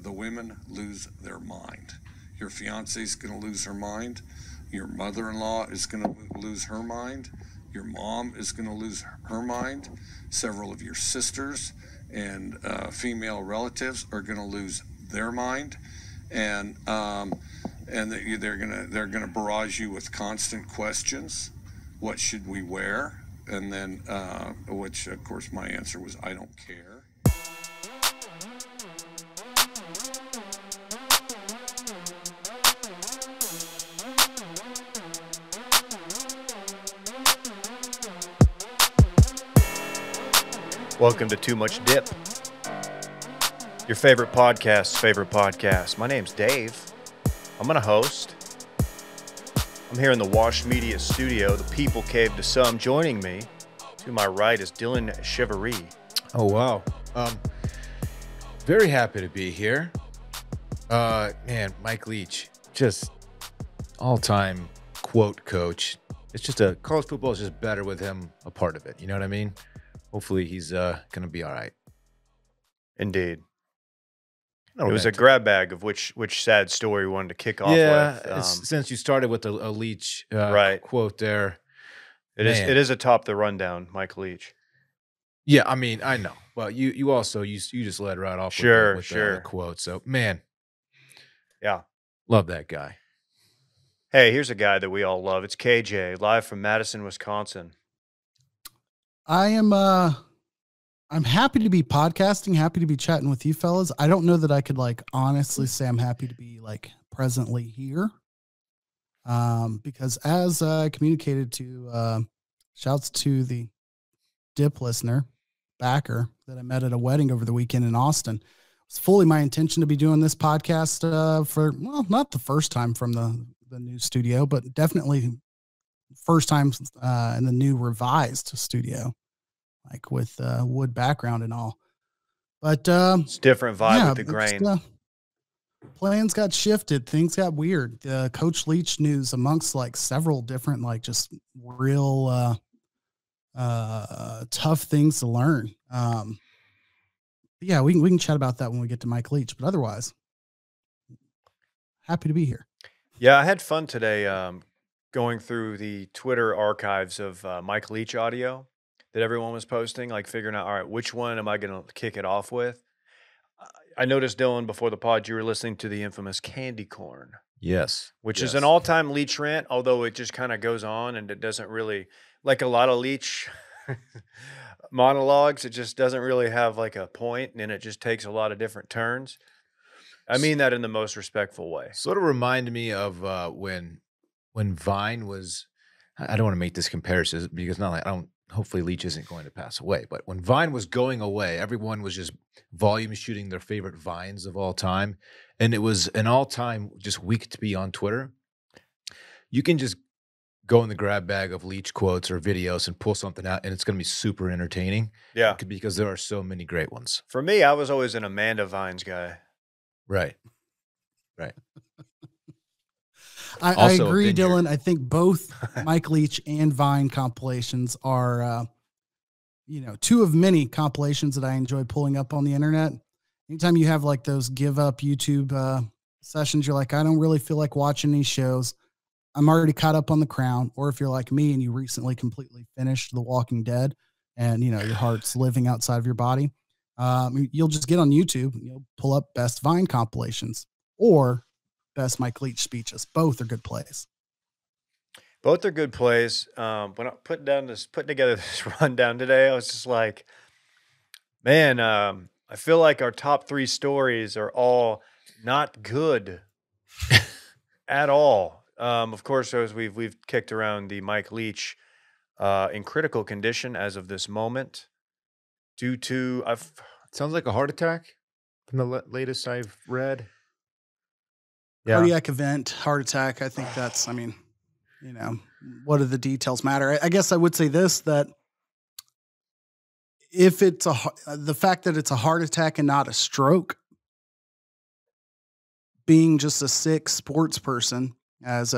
the women lose their mind. Your fiance's going to lose her mind. Your mother-in-law is going to lose her mind. Your mom is going to lose her mind. Several of your sisters and female relatives are going to lose their mind, and they're gonna barrage you with constant questions. What should we wear? And then, which of course my answer was, I don't care. Welcome to Too Much Dip, your favorite podcast. My name's Dave. I'm going to host. I'm here in the Wash Media studio, the People Cave to some. Joining me to my right is Dylan Chevary. Oh, wow. Very happy to be here. Man, Mike Leach, just all-time quote coach. It's just college football is just better with him a part of it. You know what I mean? Hopefully he's going to be all right. Indeed. It was a grab bag of which sad story we wanted to kick off with. Yeah, since you started with a Leach quote there. It is atop the rundown, Mike Leach. Yeah, I mean, I know. Well, you also you just led right off with the quote. So, man. Yeah. Love that guy. Hey, here's a guy that we all love. It's KJ, live from Madison, Wisconsin. I'm happy to be podcasting, happy to be chatting with you fellas. I don't know that I could honestly say I'm happy to be presently here. Because as I communicated to, shouts to the Dip listener, backer that I met at a wedding over the weekend in Austin. It's fully my intention to be doing this podcast, for, well, not the first time from the new studio, but definitely first time in the new revised studio, with wood background and all. But it's different vibe with the grain. Plans got shifted. Things got weird. Coach Leach news amongst several different just real tough things to learn. Yeah, we can chat about that when we get to Mike Leach. But otherwise, happy to be here. Yeah, I had fun today. Going through the Twitter archives of Mike Leach audio that everyone was posting, figuring out, all right, which one am I going to kick it off with? I noticed, Dylan, before the pod, you were listening to the infamous Candy Corn. Yes. Which is an all-time Leach rant, although it just kind of goes on and it doesn't really, like a lot of Leach monologues, it just doesn't really have a point, and it just takes a lot of different turns. I mean that in the most respectful way. Sort of reminded me of when Vine was, I don't want to make this comparison because hopefully Leach isn't going to pass away, but when Vine was going away, everyone was just volume shooting their favorite Vines of all time. And it was an all-time just week to be on Twitter. You can just go in the grab bag of Leach quotes or videos and pull something out, and it's going to be super entertaining. Yeah. Because there are so many great ones. For me, I was always an Amanda Vines guy. Right. I agree, Dylan. I think both Mike Leach and Vine compilations are, two of many compilations that I enjoy pulling up on the internet. Anytime you have those give up YouTube sessions, you're I don't really feel like watching these shows. I'm already caught up on The Crown. Or if you're like me and you recently completely finished The Walking Dead and, your heart's living outside of your body, you'll just get on YouTube and you'll pull up best Vine compilations or best Mike Leach speeches. Both are good plays. Both are good plays. When I putting together this rundown today, I was just man, I feel like our top three stories are all not good at all. Of course, as we've kicked around the Mike Leach in critical condition as of this moment, due to sounds like a heart attack from the latest I've read. Yeah. Cardiac event, heart attack. I think that's, what do the details matter? I guess I would say this, that if it's the fact that it's a heart attack and not a stroke, being just a sick sports person, as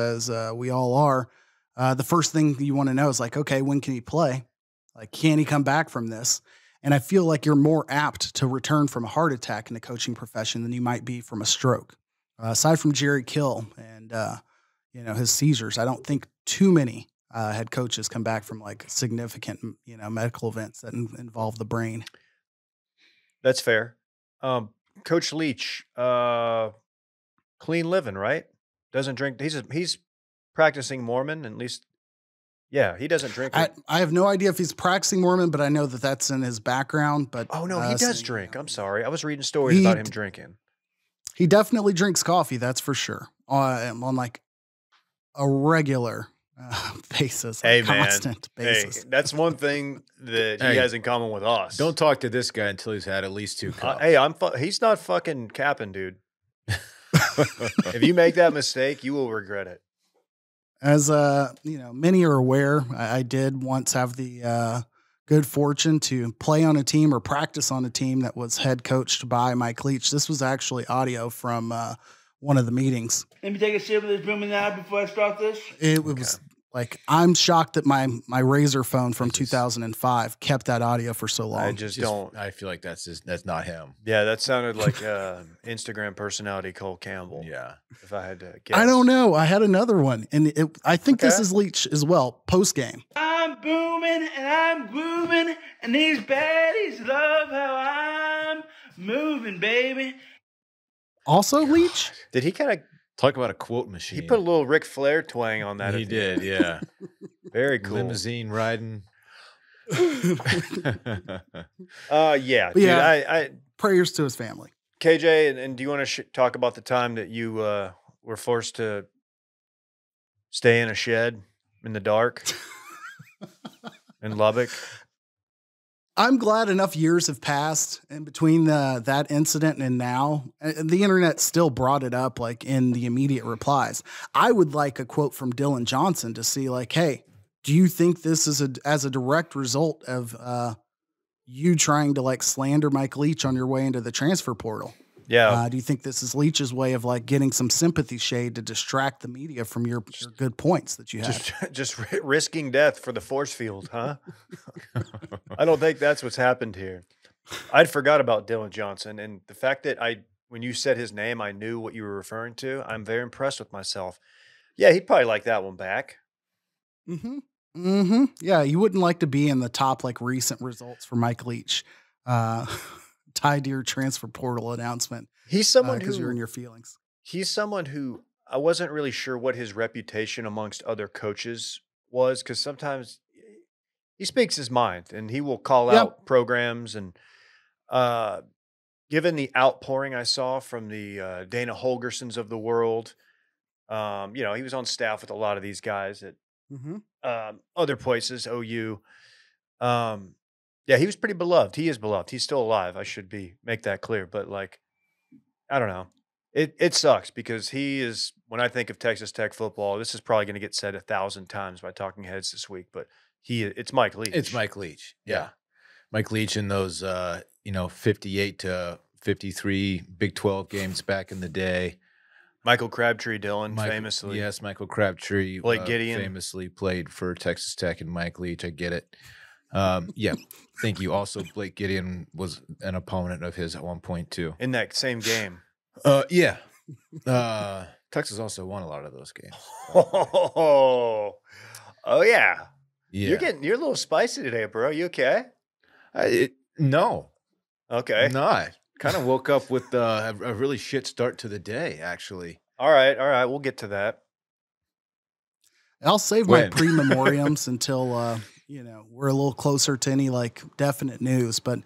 we all are, the first thing you want to know is okay, when can he play? Can he come back from this? And I feel like you're more apt to return from a heart attack in the coaching profession than you might be from a stroke. Aside from Jerry Kill and, his seizures, I don't think too many head coaches come back from like significant, medical events that involve the brain. That's fair. Coach Leach, clean living, right? Doesn't drink. He's practicing Mormon, at least. Yeah, he doesn't drink. I have no idea if he's practicing Mormon, but I know that that's in his background. But oh no, he does drink. I'm sorry, I was reading stories about him drinking. He definitely drinks coffee, that's for sure. On like a regular basis, constant basis. Hey, that's one thing that he has in common with us. Don't talk to this guy until he's had at least 2 cups. He's not fucking capping, dude. If you make that mistake, you will regret it. As many are aware, I did once have the good fortune to play on a team or practice on a team that was head coached by Mike Leach. This was actually audio from one of the meetings. Let me take a sip of this booming now before I start this. It was like, I'm shocked that my Razor phone from 2005 kept that audio for so long. I feel like that's not him. Yeah, that sounded like Instagram personality Cole Campbell. Yeah. If I had to guess. I don't know. I had another one, and I think this is Leach as well, post-game. I'm booming and I'm grooving, and these baddies love how I'm moving, baby. Also, Leach? Did he kind of talk about a quote machine? He put a little Ric Flair twang on that. He did, yeah. Very cool. Limousine riding. Yeah, dude. I prayers to his family. KJ, and do you want to talk about the time that you were forced to stay in a shed in the dark in Lubbock? I'm glad enough years have passed in between that incident and now. The internet still brought it up like in the immediate replies. I would like a quote from Dylan Johnson to see like, hey, do you think this is as a direct result of you trying to like slander Mike Leach on your way into the transfer portal? Yeah. Do you think this is Leach's way of like getting some sympathy shade to distract the media from your good points that you had? Just risking death for the force field, huh? I don't think that's what's happened here. I'd forgot about Dylan Johnson, and the fact that when you said his name, I knew what you were referring to. I'm very impressed with myself. Yeah, he'd probably like that one back. Mm-hmm. Mm-hmm. Yeah, you wouldn't like to be in the top like recent results for Mike Leach. Tied to your transfer portal announcement. He's someone because you're in your feelings. He's someone who I wasn't really sure what his reputation amongst other coaches was, because sometimes he speaks his mind and he will call out programs. And given the outpouring I saw from the Dana Holgersons of the world, he was on staff with a lot of these guys at other places, OU. Yeah, he was pretty beloved. He is beloved. He's still alive. I should make that clear. But like, I don't know. It sucks because he is, when I think of Texas Tech football, this is probably going to get said 1,000 times by talking heads this week, but it's Mike Leach. It's Mike Leach. Yeah. Mike Leach in those 58 to 53 Big 12 games back in the day. Michael Crabtree, Dylan, famously. Yes, Michael Crabtree Blake Gideon famously played for Texas Tech, and Mike Leach, I get it. Thank you. Also, Blake Gideon was an opponent of his at one point too. In that same game. Texas also won a lot of those games. Oh yeah. You're a little spicy today, bro. You okay? No. Okay. Not. Kind of woke up with a really shit start to the day, actually. All right. We'll get to that. I'll save my pre-memoriams until we're a little closer to any like definite news. But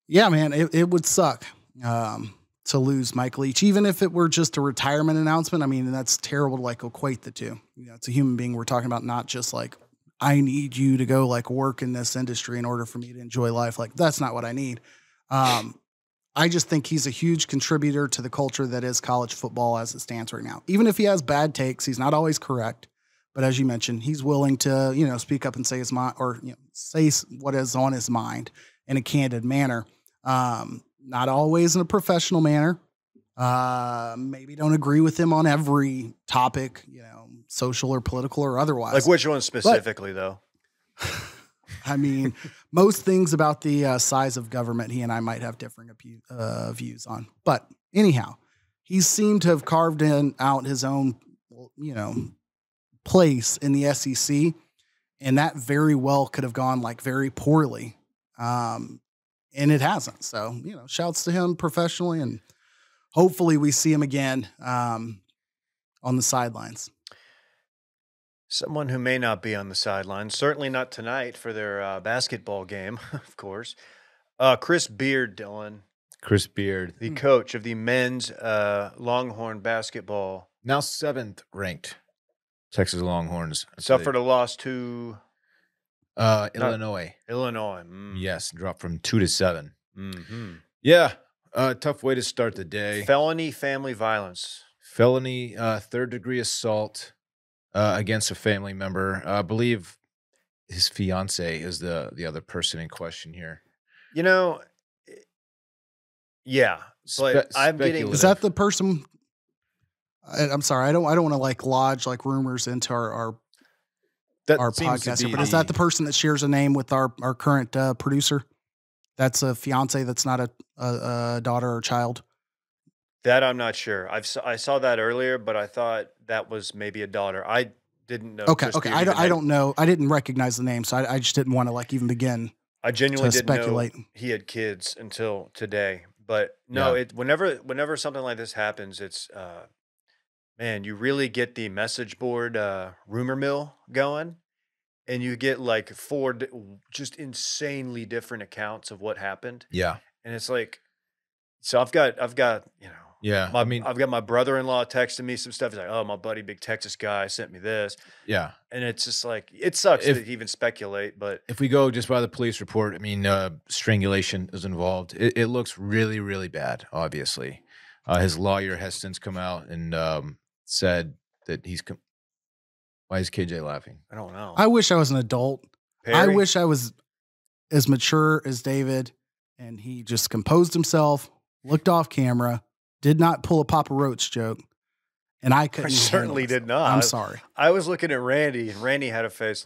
yeah, man, it would suck to lose Mike Leach, even if it were just a retirement announcement. I mean, that's terrible to like equate the two. It's a human being we're talking about, not just like, I need you to go like work in this industry in order for me to enjoy life. Like, that's not what I need. I just think he's a huge contributor to the culture that is college football as it stands right now. Even if he has bad takes, he's not always correct. But as you mentioned, he's willing to, speak up and say his mind, or say what is on his mind in a candid manner. Not always in a professional manner. Maybe don't agree with him on every topic, social or political or otherwise. Like which one specifically, though? I mean, most things about the size of government, he and I might have differing views on. But anyhow, he seemed to have carved out his own, place in the SEC, and that very well could have gone like very poorly, and it hasn't. So, shouts to him professionally, and hopefully we see him again on the sidelines. Someone who may not be on the sidelines, certainly not tonight for their basketball game, of course. Chris Beard, Dylan. Chris Beard. The coach of the men's Longhorn basketball. Now 7th ranked Texas Longhorns. Suffered a loss to Illinois. Illinois. Yes, dropped from 2 to 7. Mm-hmm. Yeah, tough way to start the day. Felony family violence. Felony third-degree assault against a family member. I believe his fiance is the other person in question here. Yeah, but I'm getting. Is that the person? I'm sorry, I don't want to lodge rumors into our podcast here, but is that the person that shares a name with our current producer? That's a fiance. That's not a daughter or child. That I'm not sure. I saw that earlier, but I thought that was maybe a daughter. I didn't know. Okay. I don't know. I didn't recognize the name, so I just didn't want to even begin. I genuinely didn't speculate. know he had kids until today. But no, whenever something like this happens, it's man, you really get the message board rumor mill going, and you get 4 just insanely different accounts of what happened. Yeah, and it's so I've got yeah. I've got my brother-in-law texting me some stuff. He's like, "Oh, my buddy, big Texas guy, sent me this." Yeah, and it's just it sucks to even speculate. But if we go just by the police report, strangulation is involved. It looks really, really bad. Obviously, his lawyer has since come out and said that he's. Why is KJ laughing? I don't know. I wish I was an adult. Perry? I wish I was as mature as David, and he just composed himself, looked off camera. Did not pull a Papa Roach joke, and I couldn't. I certainly did not. I'm sorry. I was looking at Randy, and Randy had a face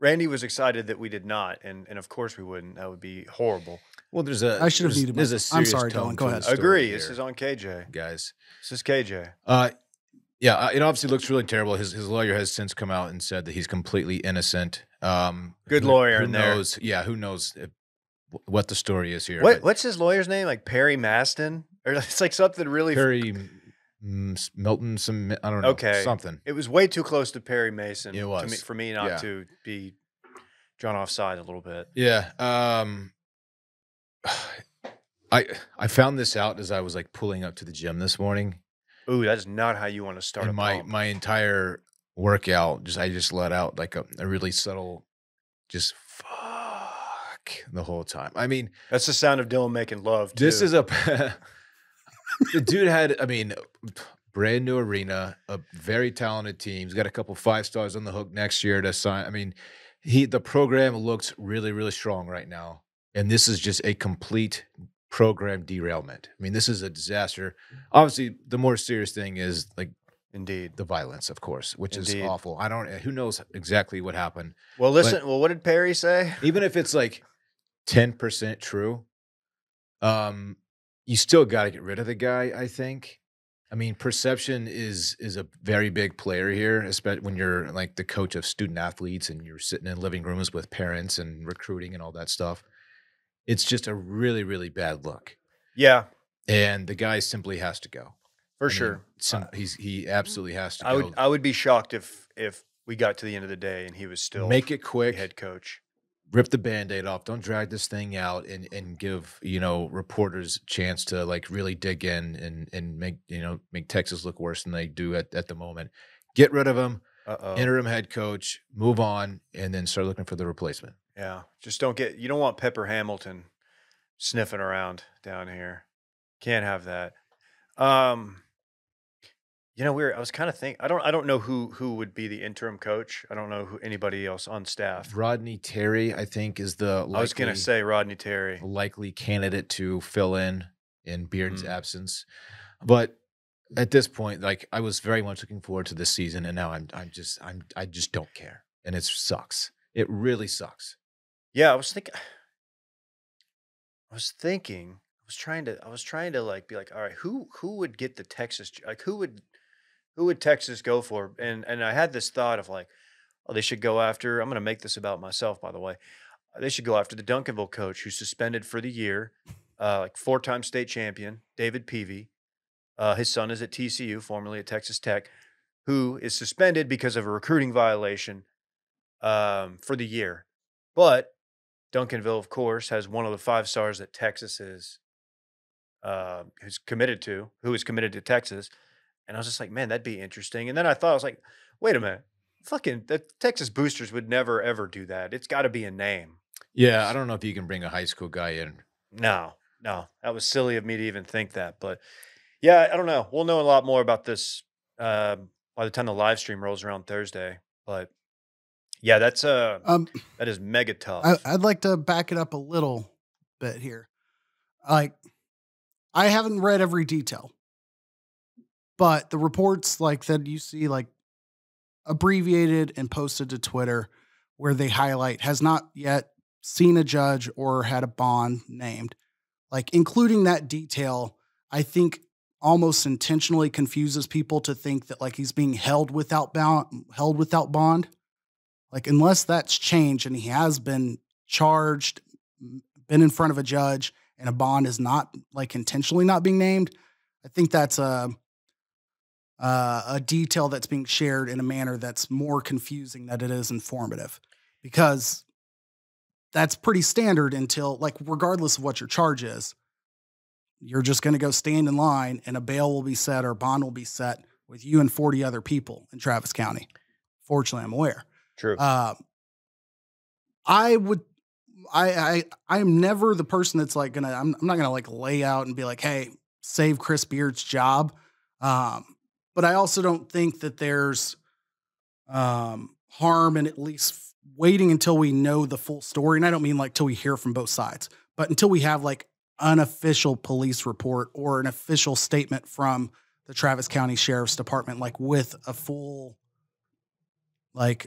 Randy was excited that we did not, and of course we wouldn't. That would be horrible. Well, I should have needed. I'm sorry, Dylan. Go ahead. Agree. This is on KJ, guys. This is KJ. Yeah, it obviously looks really terrible. His lawyer has since come out and said that he's completely innocent. Good lawyer who in there. Knows, yeah, who knows what the story is here? What's his lawyer's name? Perry Maston, or it's something really Perry Milton. I don't know. Okay, something. It was way too close to Perry Mason. It was for me not to be drawn offside a little bit. Yeah. I found this out as I was pulling up to the gym this morning. Ooh, that's not how you want to start. And my entire workout, I just let out a really subtle, just fuck the whole time. That's the sound of Dylan making love too. This is the dude had, brand new arena, a very talented team. He's got a couple 5-stars on the hook next year to sign. The program looks really, really strong right now, and this is just a complete program derailment. This is a disaster. Obviously, the more serious thing is indeed the violence, of course, which is awful. Who knows exactly what happened. Well, listen. What did Perry say? Even if it's 10% true, you still got to get rid of the guy, I think. Perception is a very big player here, especially when you're the coach of student athletes and you're sitting in living rooms with parents and recruiting and all that stuff. It's just a really, really bad look. Yeah. And the guy simply has to go. For sure. He absolutely has to go. I would be shocked if we got to the end of the day and he was still make it quick. Head coach. Rip the Band-Aid off. Don't drag this thing out and give, reporters a chance to really dig in and make Texas look worse than they do at the moment. Get rid of him. Interim head coach, move on, and then start looking for the replacement. Yeah. Just you don't want Pepper Hamilton sniffing around down here. Can't have that. I was kind of thinking, I don't know who would be the interim coach. I don't know anybody else on staff. Rodney Terry, I think, is I was going to say Rodney Terry. Likely candidate to fill in Beard's absence. But at this point, I was very much looking forward to this season, and now I just don't care. And it sucks. It really sucks. Yeah, I was trying to like be like, all right, who would get the Texas like who would Texas go for? And I had this thought of like, oh, they should go after. I'm going to make this about myself, by the way. They should go after the Duncanville coach who's suspended for the year, like 4-time state champion, David Peavy. His son is at TCU, formerly at Texas Tech, who is suspended because of a recruiting violation for the year. But Duncanville, of course, has one of the 5 stars that Texas is who is committed to Texas. And I was just like, man, that'd be interesting. And then I thought, I was like, wait a minute. Fucking the Texas boosters would never, ever do that. It's got to be a name. Yeah, I don't know if you can bring a high school guy in. No. That was silly of me to even think that. But yeah, I don't know. We'll know a lot more about this by the time the live stream rolls around Thursday. But yeah, that is mega tough. I'd like to back it up a little bit here. Like, I haven't read every detail, but the reports like that you see like abbreviated and posted to Twitter where they highlight has not yet seen a judge or had a bond named. Like, including that detail, I think almost intentionally confuses people to think that like he's being held without bond. Like, unless that's changed and he has been charged, been in front of a judge, and a bond is not like intentionally not being named, I think that's a detail that's being shared in a manner that's more confusing than it is informative, because that's pretty standard until, like, regardless of what your charge is, you're just going to go stand in line and a bail will be set or a bond will be set with you and 40 other people in Travis County. Fortunately, I'm aware. True. I'm never the person that's like I'm not gonna like lay out and be like, hey, save Chris Beard's job. But I also don't think that there's harm in at least waiting until we know the full story. And I don't mean like till we hear from both sides, but until we have like unofficial police report or an official statement from the Travis County Sheriff's Department, like with a full like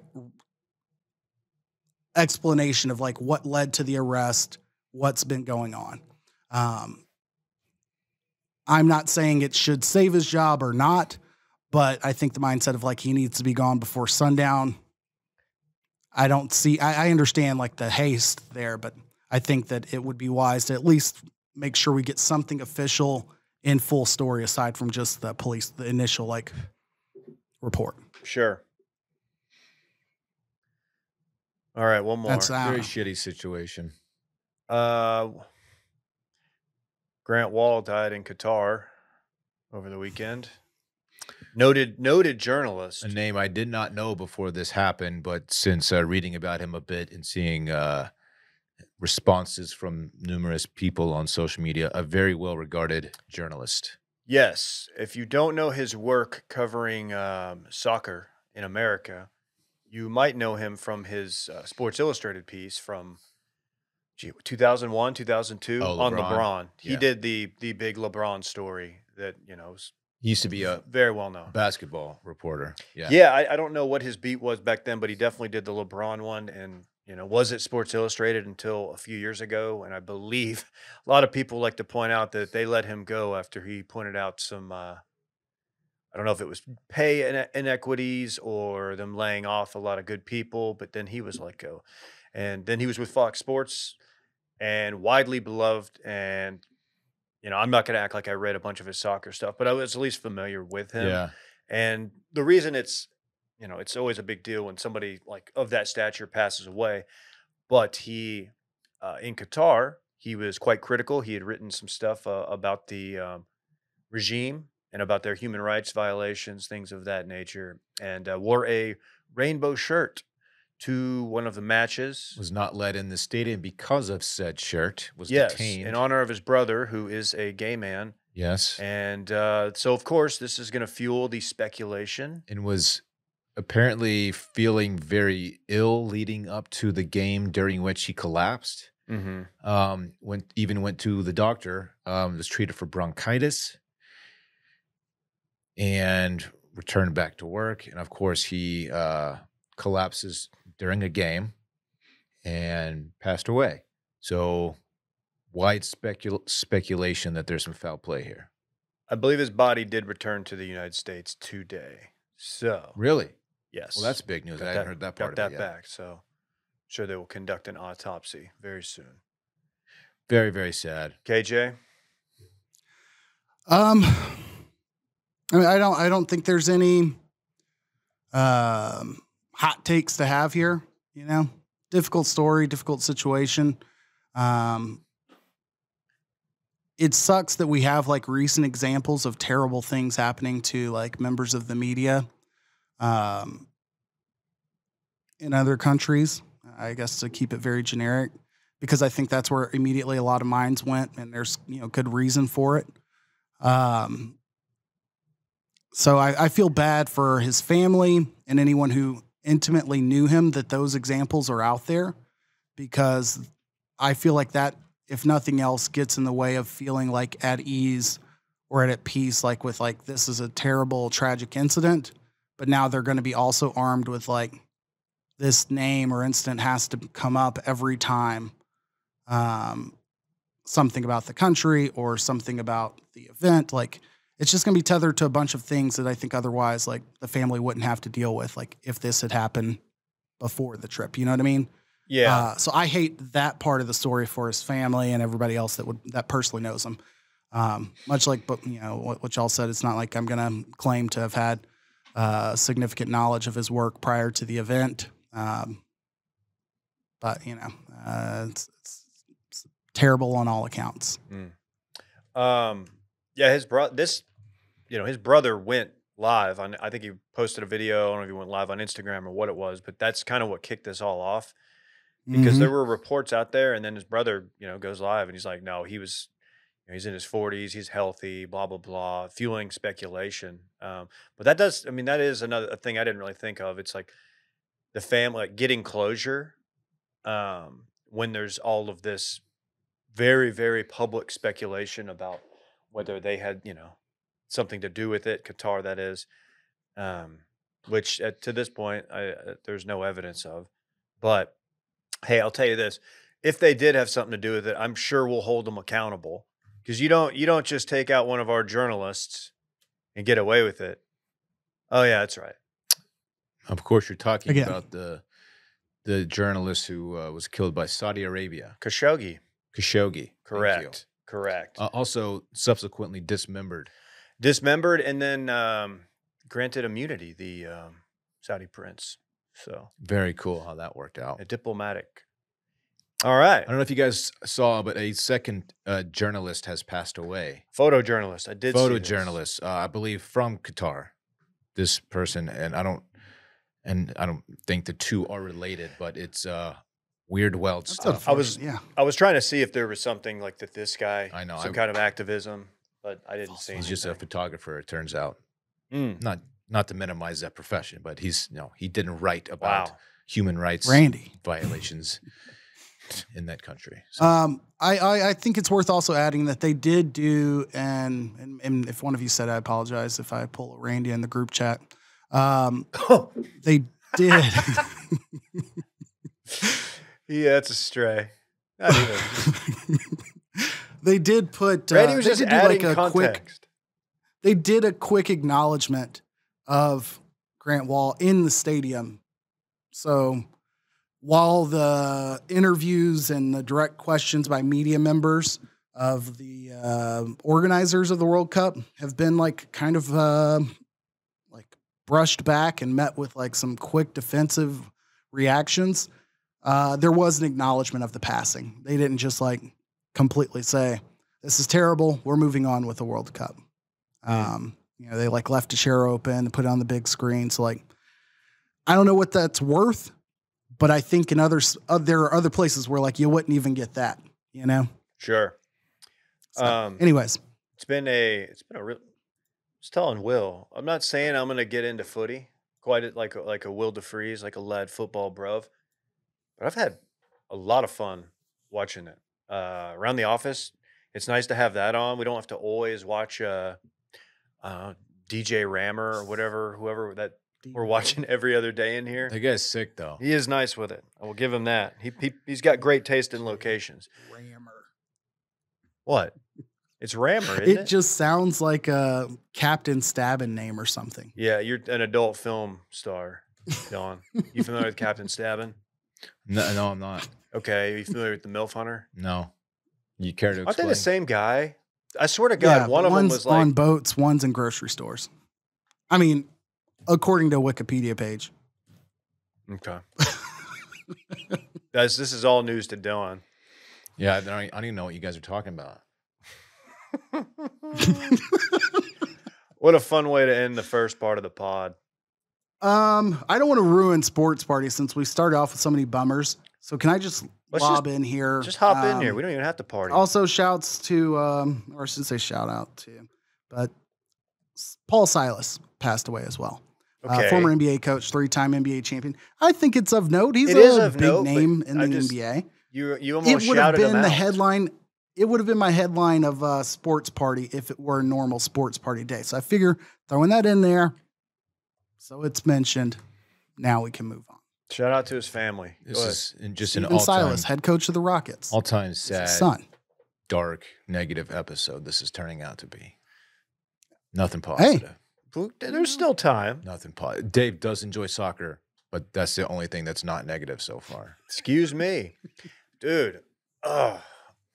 explanation of like what led to the arrest, what's been going on. I'm not saying it should save his job or not, but I think the mindset of like he needs to be gone before sundown. I understand like the haste there, but I think that it would be wise to at least make sure we get something official in full story aside from just the initial like report. Sure. All right, one more. That's very shitty situation. Grant Wahl died in Qatar over the weekend. Noted journalist. A name I did not know before this happened, but since reading about him a bit and seeing responses from numerous people on social media, a very well-regarded journalist. Yes. If you don't know his work covering soccer in America, you might know him from his Sports Illustrated piece from 2001, 2002 on LeBron. Yeah. He did the big LeBron story that, he used to be a very well known basketball reporter. Yeah. I don't know what his beat was back then, but he definitely did the LeBron one and, was at Sports Illustrated until a few years ago. And I believe a lot of people like to point out that they let him go after he pointed out some, I don't know if it was pay inequities or them laying off a lot of good people, but then he was let go. And then he was with Fox Sports and widely beloved. And, I'm not going to act like I read a bunch of his soccer stuff, but I was at least familiar with him. Yeah. And the reason it's always a big deal when somebody like of that stature passes away. But he, in Qatar, he was quite critical. He had written some stuff about the regime and about their human rights violations, things of that nature, and wore a rainbow shirt to one of the matches. Was not let in the stadium because of said shirt. Was detained. In honor of his brother, who is a gay man. Yes. And so, of course, this is going to fuel the speculation. And was apparently feeling very ill leading up to the game, during which he collapsed. Mm-hmm. Went to the doctor, was treated for bronchitis, and returned back to work. And of course, he collapses during a game. and passed away. So wide speculation that there's some foul play here. I believe his body did return to the United States today. So really, yes. Well, that's big news. I haven't heard that part got of it that yet. back. So I'm sure they will conduct an autopsy very soon. Very, very sad. KJ. I mean, I don't think there's any hot takes to have here. You know, difficult story, difficult situation. It sucks that we have like recent examples of terrible things happening to like members of the media in other countries, I guess, to keep it very generic, because I think that's where immediately a lot of minds went, and there's, you know, good reason for it. So I feel bad for his family and anyone who intimately knew him, that those examples are out there, because I feel like that, if nothing else, gets in the way of feeling like at ease or at peace, like with like, this is a terrible, tragic incident, but now they're going to be also armed with like, this name or incident has to come up every time something about the country or something about the event. Like, it's just going to be tethered to a bunch of things that I think otherwise, like, the family wouldn't have to deal with, like, if this had happened before the trip. You know what I mean? Yeah. So I hate that part of the story for his family and everybody else that personally knows him. Much like, but you know what y'all said, it's not like I'm going to claim to have had significant knowledge of his work prior to the event. But you know, it's terrible on all accounts. Yeah, his brother went live on, I think he posted a video. I don't know if he went live on Instagram or what it was, but that's kind of what kicked this all off, because there were reports out there, and then his brother, you know, goes live and he's like, no, he's in his 40s, he's healthy, blah, blah, blah, fueling speculation. But that is another thing I didn't really think of. It's like the family, like, getting closure when there's all of this very, very public speculation about whether they had, you know, something to do with it, Qatar, that is, which to this point, there's no evidence of. But hey, I'll tell you this: if they did have something to do with it, I'm sure we'll hold them accountable, because you don't just take out one of our journalists and get away with it. Oh yeah, that's right. Of course, you're talking about the journalist who was killed by Saudi Arabia. Khashoggi. Correct. Also subsequently dismembered. And then granted immunity, the Saudi prince. So very cool how that worked out. A diplomatic. All right. I don't know if you guys saw, but a second journalist has passed away. Photojournalist. I did see this. Photojournalist, I believe from Qatar. This person, and I don't think the two are related, but it's weird weld stuff. I was trying to see if there was something like that. This guy, I know, some kind of activism, but I didn't see. He's just a photographer, it turns out. Not to minimize that profession, but he didn't write about human rights violations in that country. So. I think it's worth also adding that they did do, and if one of you said, I apologize if I pull a Randy in the group chat. They did. Yeah, it's a stray. Not even. They did put. Randy was just adding context. They did a quick acknowledgement of Grant Wahl in the stadium. So while the interviews and the direct questions by media members of the organizers of the World Cup have been like kind of like brushed back and met with like some quick defensive reactions, there was an acknowledgement of the passing. They didn't just like completely say, this is terrible, we're moving on with the World Cup. You know, they like left a share open and put it on the big screen. So like, I don't know what that's worth, but I think in others, there are other places where like you wouldn't even get that, you know? Sure. So, anyways, it's been a real, I was telling Will, I'm not saying I'm going to get into footy quite like a Will DeFreeze, like a lad football bruv, but I've had a lot of fun watching it around the office. It's nice to have that on. We don't have to always watch DJ Rammer or whoever that We're watching every other day in here. That guy's sick, though. He is nice with it. I will give him that. He's got great taste in locations. Rammer. What? It's Rammer, isn't it? It just sounds like a Captain Stabbin name or something. Yeah, you're an adult film star, Don. You familiar with Captain Stabbin? No, I'm not. Okay. Are you familiar with the MILF Hunter? No. You care to explain? Aren't they the same guy? I swear to God, one of them was like on boats, one's in grocery stores. I mean, according to a Wikipedia page. Okay. Guys, this is all news to Dylan. Yeah, I don't even know what you guys are talking about. What a fun way to end the first part of the pod. I don't want to ruin sports party since we started off with so many bummers. So can I just lob in here? Just hop in here. We don't even have to party. Also, shouts to, or I should say shout out to, but Paul Silas passed away as well. Okay. Former NBA coach, 3-time NBA champion. I think it's of note. He's a big name in the NBA. You almost shouted him out. The headline. It would have been my headline of sports party if it were a normal sports party day. So I figure throwing that in there, so it's mentioned. Now we can move on. Shout out to his family. This is just Steven an all-time Silas, head coach of the Rockets. All-time sad, son. dark, negative episode. This is turning out to be nothing positive. Hey, there's still time. Nothing positive. Dave does enjoy soccer, but that's the only thing that's not negative so far. Excuse me, dude.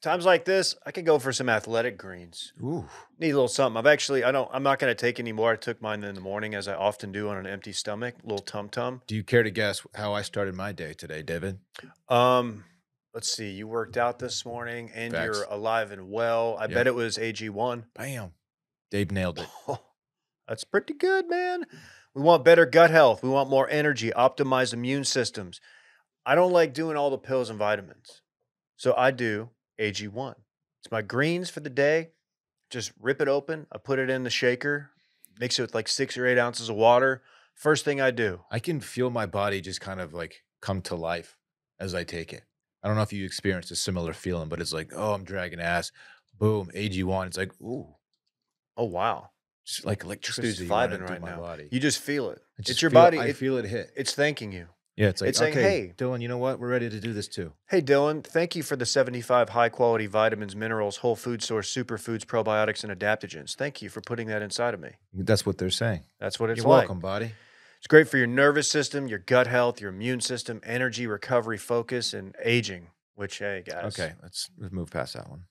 Times like this, I could go for some athletic greens. Ooh. Need a little something. I'm not going to take any more. I took mine in the morning, as I often do on an empty stomach. A little tum-tum. Do you care to guess how I started my day today, David? Let's see. You worked out this morning, and Facts. you're alive and well. I bet it was AG1. Bam. Dave nailed it. That's pretty good, man. We want better gut health. We want more energy, optimized immune systems. I don't like doing all the pills and vitamins. So I do AG1. It's my greens for the day. Just rip it open. I put it in the shaker, mix it with like 6 or 8 ounces of water. First thing I do. I can feel my body just kind of like come to life as I take it. I don't know if you experienced a similar feeling, but it's like, oh, I'm dragging ass. Boom, AG1. It's like, ooh. Oh, wow. Just like electricity vibing right my now. body. You just feel it. It's your body. I feel it hit. It's thanking you. Yeah, it's like, it's saying, okay, hey, Dylan, you know what? We're ready to do this too. Hey, Dylan, thank you for the 75 high-quality vitamins, minerals, whole food source, superfoods, probiotics, and adaptogens. Thank you for putting that inside of me. That's what they're saying. That's what it's You're like. welcome, body. It's great for your nervous system, your gut health, your immune system, energy, recovery, focus, and aging, which, hey, guys. Okay, let's move past that one.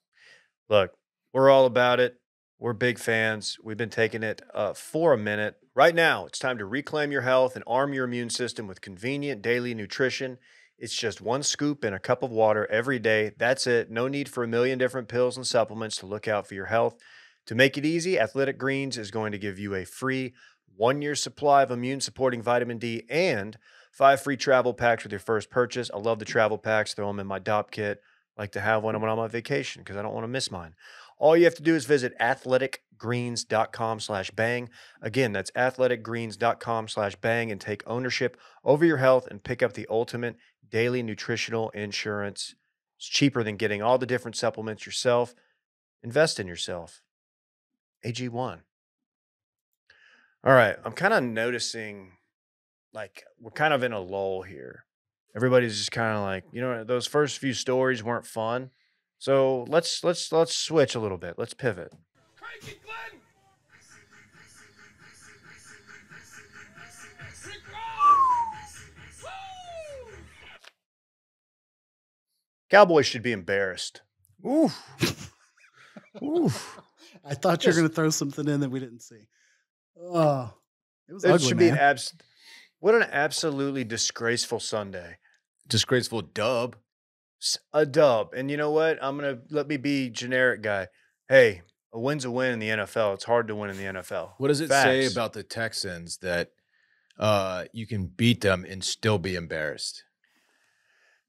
Look, we're all about it. We're big fans. We've been taking it for a minute. Right now, it's time to reclaim your health and arm your immune system with convenient daily nutrition. It's just 1 scoop in a cup of water every day. That's it. No need for a million different pills and supplements to look out for your health. To make it easy, Athletic Greens is going to give you a free 1-year supply of immune-supporting vitamin D and 5 free travel packs with your first purchase. I love the travel packs. Throw them in my DOP kit. I like to have one when I'm on vacation because I don't want to miss mine. All you have to do is visit athleticgreens.com/bang. Again, that's athleticgreens.com/bang and take ownership over your health and pick up the ultimate daily nutritional insurance. It's cheaper than getting all the different supplements yourself. Invest in yourself. AG1. All right. I'm kind of noticing like we're kind of in a lull here. Everybody's just kind of like, those first few stories weren't fun. So let's switch a little bit. Let's pivot. Crank it, Glenn! Cowboys should be embarrassed. Oof. Oof. I thought you were going to throw something in that we didn't see. Oh, it was ugly, should man. Be what an absolutely disgraceful Sunday. Disgraceful dub. A dub. And you know what? Let me be generic guy. Hey, a win's a win in the NFL. It's hard to win in the NFL. What does it Facts. say about the Texans that you can beat them and still be embarrassed?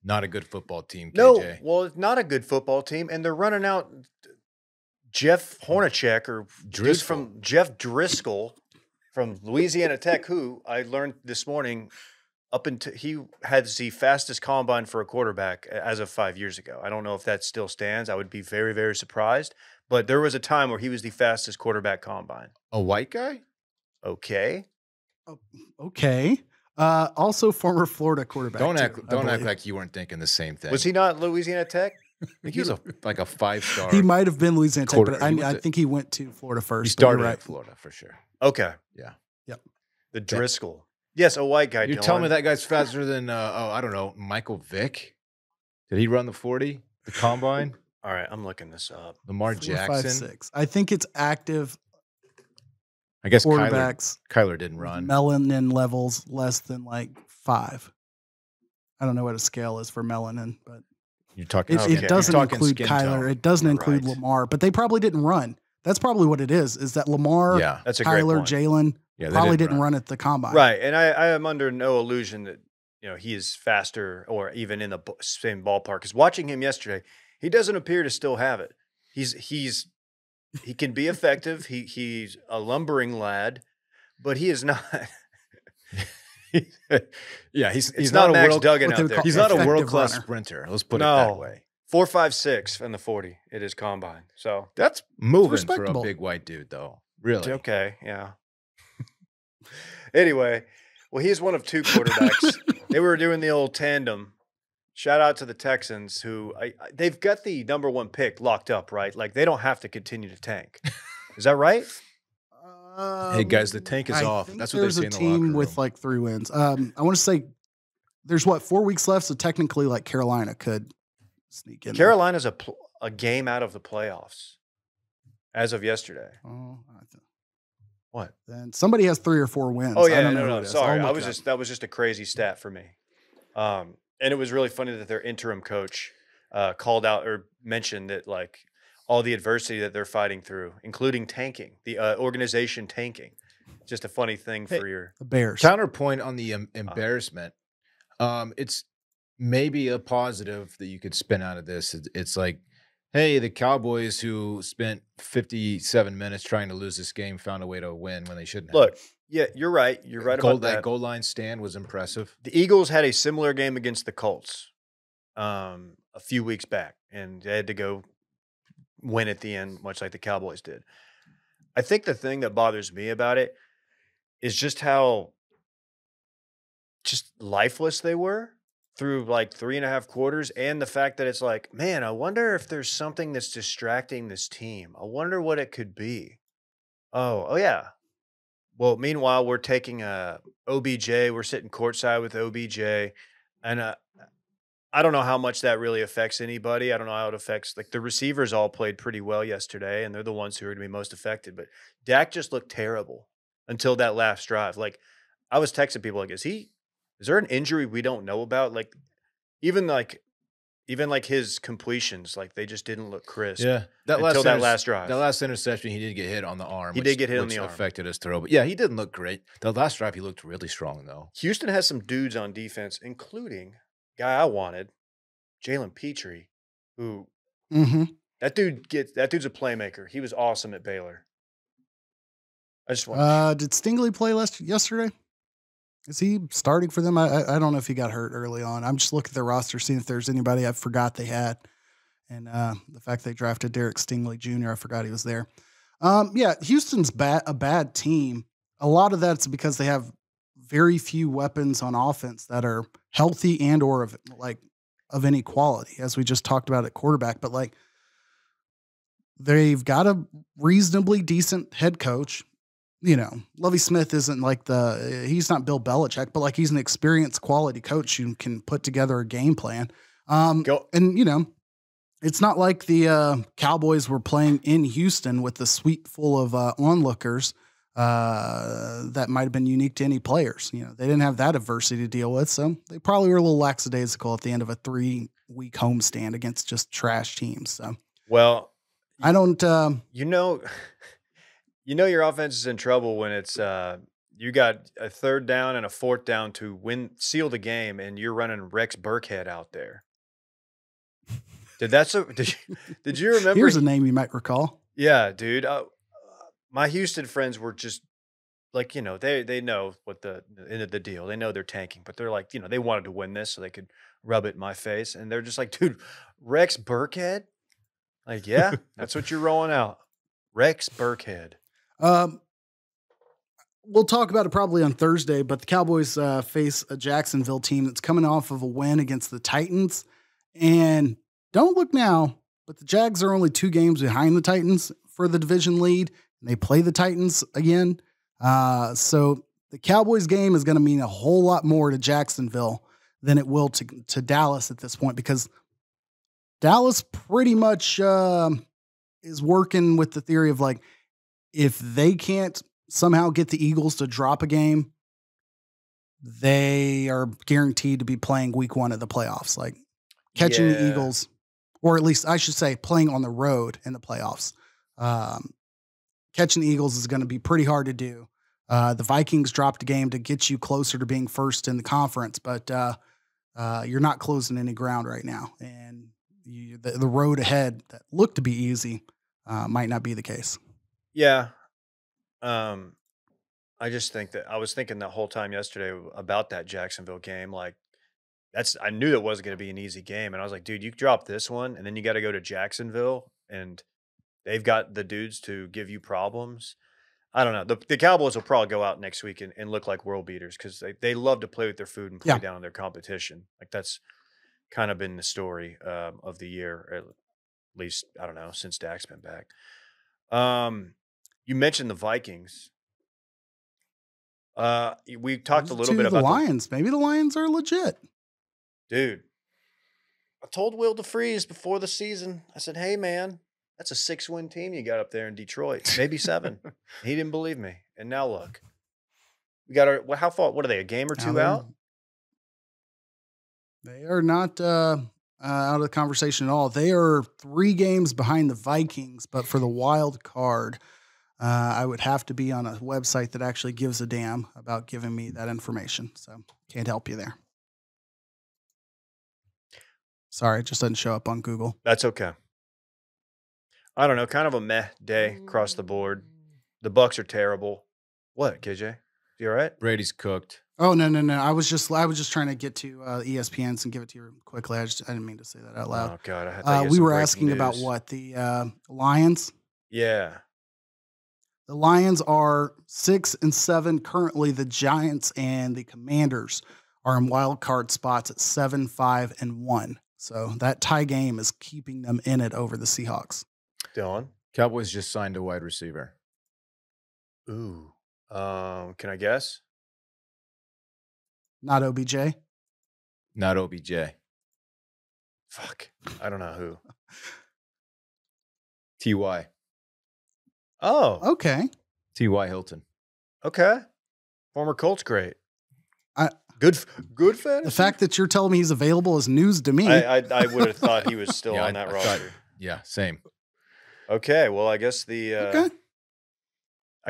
Not a good football team, KJ. No, well, it's not a good football team, and they're running out Jeff Hornacek or from Jeff Driscoll from Louisiana Tech, who I learned this morning he had the fastest combine for a quarterback as of 5 years ago. I don't know if that still stands. I would be very, very surprised. But there was a time where he was the fastest quarterback combine. A white guy? Okay. Okay. Also former Florida quarterback. Don't act like you weren't thinking the same thing. Was he not Louisiana Tech? I think he was like a 5-star. He might have been Louisiana Tech, but I think he went to Florida first. He started right. at Florida for sure. Okay. Yeah. Yep. The Driscoll. Yes, a white guy. You're telling me that guy's faster than I don't know, Michael Vick? Did he run the 40? The combine? All right, I'm looking this up. Lamar Jackson. 5.6. I think it's active. I guess quarterbacks. Kyler didn't run. Melanin levels less than like 5. I don't know what a scale is for melanin, but you're talking. It doesn't include Kyler. Tone. It doesn't include Lamar, but they probably didn't run. That's probably what it is. Is that Lamar? Yeah, that's a Kyler, great point. Jalen probably didn't run at the combine, right? And I am under no illusion that he is faster or even in the same ballpark. Because watching him yesterday, he doesn't appear to still have it. He can be effective. He's a lumbering lad, but he is not. Yeah, he's not a Max Duggan out there. He's not a world-class sprinter. Let's put it that way. 4.56 in the 40. It is combine. So that's moving for a big white dude, though. Really? Okay, yeah. Anyway, well, he's one of 2 quarterbacks. They were doing the old tandem. Shout out to the Texans, who they've got the number 1 pick locked up, right? Like they don't have to continue to tank. Is that right? Hey guys, the tank is off. That's what they say in the locker room. There's a team with like 3 wins. I want to say there's 4 weeks left, so technically like Carolina could sneak in. Carolina's a game out of the playoffs as of yesterday. Oh, what? Then somebody has 3 or 4 wins. Oh yeah, no. Sorry, that was just a crazy stat for me. And it was really funny that their interim coach called out or mentioned that like all the adversity that they're fighting through, including tanking, the organization tanking. Just a funny thing for your Bears. Counterpoint on the embarrassment. It's maybe a positive that you could spin out of this. It's like, hey, the Cowboys who spent 57 minutes trying to lose this game found a way to win when they shouldn't have. Look, yeah, you're right. You're right about that. That goal line stand was impressive. The Eagles had a similar game against the Colts a few weeks back, and they had to go win at the end, much like the Cowboys did. I think the thing that bothers me about it is just how just lifeless they were through like 3.5 quarters, and the fact that it's like, man, I wonder if there's something that's distracting this team. I wonder what it could be. Oh yeah. Well, meanwhile, we're taking OBJ. We're sitting courtside with OBJ, and I don't know how much that really affects anybody. I don't know how it affects, like, the receivers all played pretty well yesterday, and they're the ones who are going to be most affected. But Dak just looked terrible until that last drive. Like, I was texting people like, is there an injury we don't know about? Like, even his completions, like, they just didn't look crisp. Yeah, that last drive. That last interception, he did get hit on the arm. He did get hit on the arm. Affected his throw. But yeah, he didn't look great. The last drive, he looked really strong, though. Houston has some dudes on defense, including guy I wanted, Jalen Petrie, who that dude's a playmaker. He was awesome at Baylor. I just want. Did Stingley play yesterday? Is he starting for them? I don't know if he got hurt early on. I'm just looking at their roster, seeing if there's anybody I forgot they had. And the fact they drafted Derek Stingley Jr., I forgot he was there. Yeah, Houston's a bad team. A lot of that's because they have very few weapons on offense that are healthy and or of any quality, as we just talked about at quarterback. But like, they've got a reasonably decent head coach. You know, Lovie Smith isn't like he's not Bill Belichick, but like, he's an experienced quality coach who can put together a game plan. And you know, it's not like the Cowboys were playing in Houston with the suite full of onlookers that might have been unique to any players. You know, they didn't have that adversity to deal with, so they probably were a little lackadaisical at the end of a 3-week homestand against just trash teams. So, well, I don't. You know your offense is in trouble when it's you got a 3rd down and a 4th down to seal the game, and you're running Rex Burkhead out there. Did you remember? Here's a name you might recall. Yeah, dude. My Houston friends were just like, you know, they know what the end of the deal. They know they're tanking, but they're like, you know, they wanted to win this so they could rub it in my face, and they're just like, dude, Rex Burkhead. Like, yeah, that's what you're rolling out, Rex Burkhead. we'll talk about it probably on Thursday, but the Cowboys face a Jacksonville team that's coming off of a win against the Titans. And don't look now, but the Jags are only 2 games behind the Titans for the division lead, and they play the Titans again. So the Cowboys game is going to mean a whole lot more to Jacksonville than it will to Dallas at this point, because Dallas pretty much is working with the theory of like, if they can't somehow get the Eagles to drop a game, they are guaranteed to be playing week 1 of the playoffs, like catching the Eagles, or at least I should say playing on the road in the playoffs. Catching the Eagles is going to be pretty hard to do. The Vikings dropped a game to get you closer to being first in the conference, but you're not closing any ground right now. And the road ahead that looked to be easy might not be the case. Yeah. I just think that I was thinking the whole time yesterday about that Jacksonville game. Like, I knew that wasn't going to be an easy game. And I was like, dude, you drop this one and then you got to go to Jacksonville and they've got the dudes to give you problems. I don't know. The Cowboys will probably go out next week and look like world beaters because they love to play with their food and play down on their competition. Like, that's kind of been the story of the year, or at least, I don't know, since Dak's been back. You mentioned the Vikings. We talked a little bit about the Lions. Maybe the Lions are legit. Dude, I told Will DeFreeze before the season, I said, hey, man, that's a 6-win team you got up there in Detroit. Maybe 7. He didn't believe me. And now look. We got how far? What are they, a game or 2 out? They are not out of the conversation at all. They are 3 games behind the Vikings, but for the wild card, I would have to be on a website that actually gives a damn about giving me that information. So can't help you there. Sorry, it just doesn't show up on Google. That's okay. I don't know, kind of a meh day across the board. The Bucs are terrible. What, KJ? You all right? Brady's cooked. Oh, no. I was just trying to get to ESPN's and give it to you quickly. I didn't mean to say that out loud. Oh God, I had we were asking about what, the Lions? Yeah. The Lions are 6-7 currently. The Giants and the Commanders are in wild card spots at 7, 5, and 1. So that tie game is keeping them in it over the Seahawks. Dylan? Cowboys just signed a wide receiver. Ooh. Can I guess? Not OBJ? Not OBJ. Fuck. I don't know who. T.Y. Oh. Okay. T.Y. Hilton. Okay. Former Colts great. Good fantasy. The fact that you're telling me he's available is news to me. I would have thought he was still on that roster. Yeah, same. Okay, well, I guess I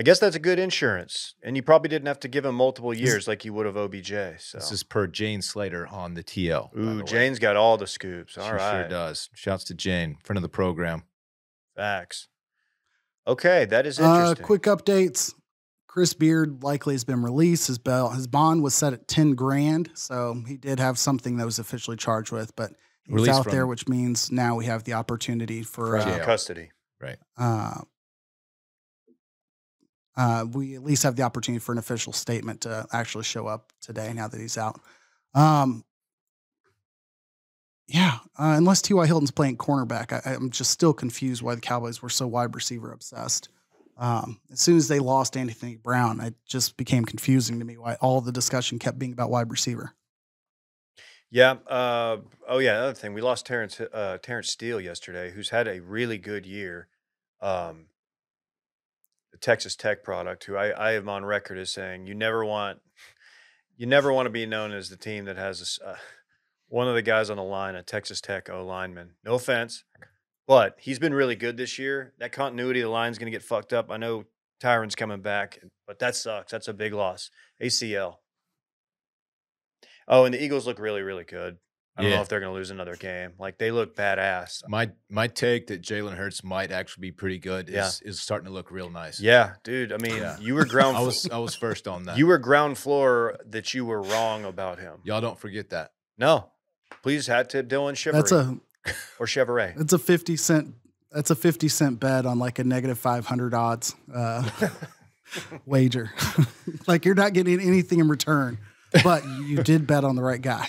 guess that's a good insurance, and you probably didn't have to give him multiple years like you would have OBJ. So this is per Jane Slater on the TL. Ooh, Jane's got all the scoops. All right, sure does. Shouts to Jane, friend of the program. Facts. Okay, that is interesting. Quick updates. Chris Beard likely has been released. His bond was set at $10,000, so he did have something that was officially charged with, but he's out there, which means now we have the opportunity for custody. Right. We at least have the opportunity for an official statement to actually show up today now that he's out. Unless T.Y. Hilton's playing cornerback, I'm just still confused why the Cowboys were so wide receiver obsessed. As soon as they lost Anthony Brown, it just became confusing to me why all the discussion kept being about wide receiver. Yeah. Another thing, we lost Terrence Steele yesterday, who's had a really good year. The Texas Tech product, who I am on record as saying you never want to be known as the team that has one of the guys on the line, a Texas Tech O lineman. No offense, but he's been really good this year. That continuity of the line is going to get fucked up. I know Tyron's coming back, but that sucks. That's a big loss. ACL. Oh, and the Eagles look really, really good. I don't know if they're going to lose another game. Like, they look badass. My take that Jalen Hurts might actually be pretty good is starting to look real nice. Yeah, dude. I mean, you were ground. I was first on that. You were ground floor that you were wrong about him. Y'all don't forget that. No, please hat tip Dylan Chevrolet. Or Chevrolet. It's a 50 cent. That's a 50 cent bet on like a -500 odds. wager. Like you're not getting anything in return, but you did bet on the right guy.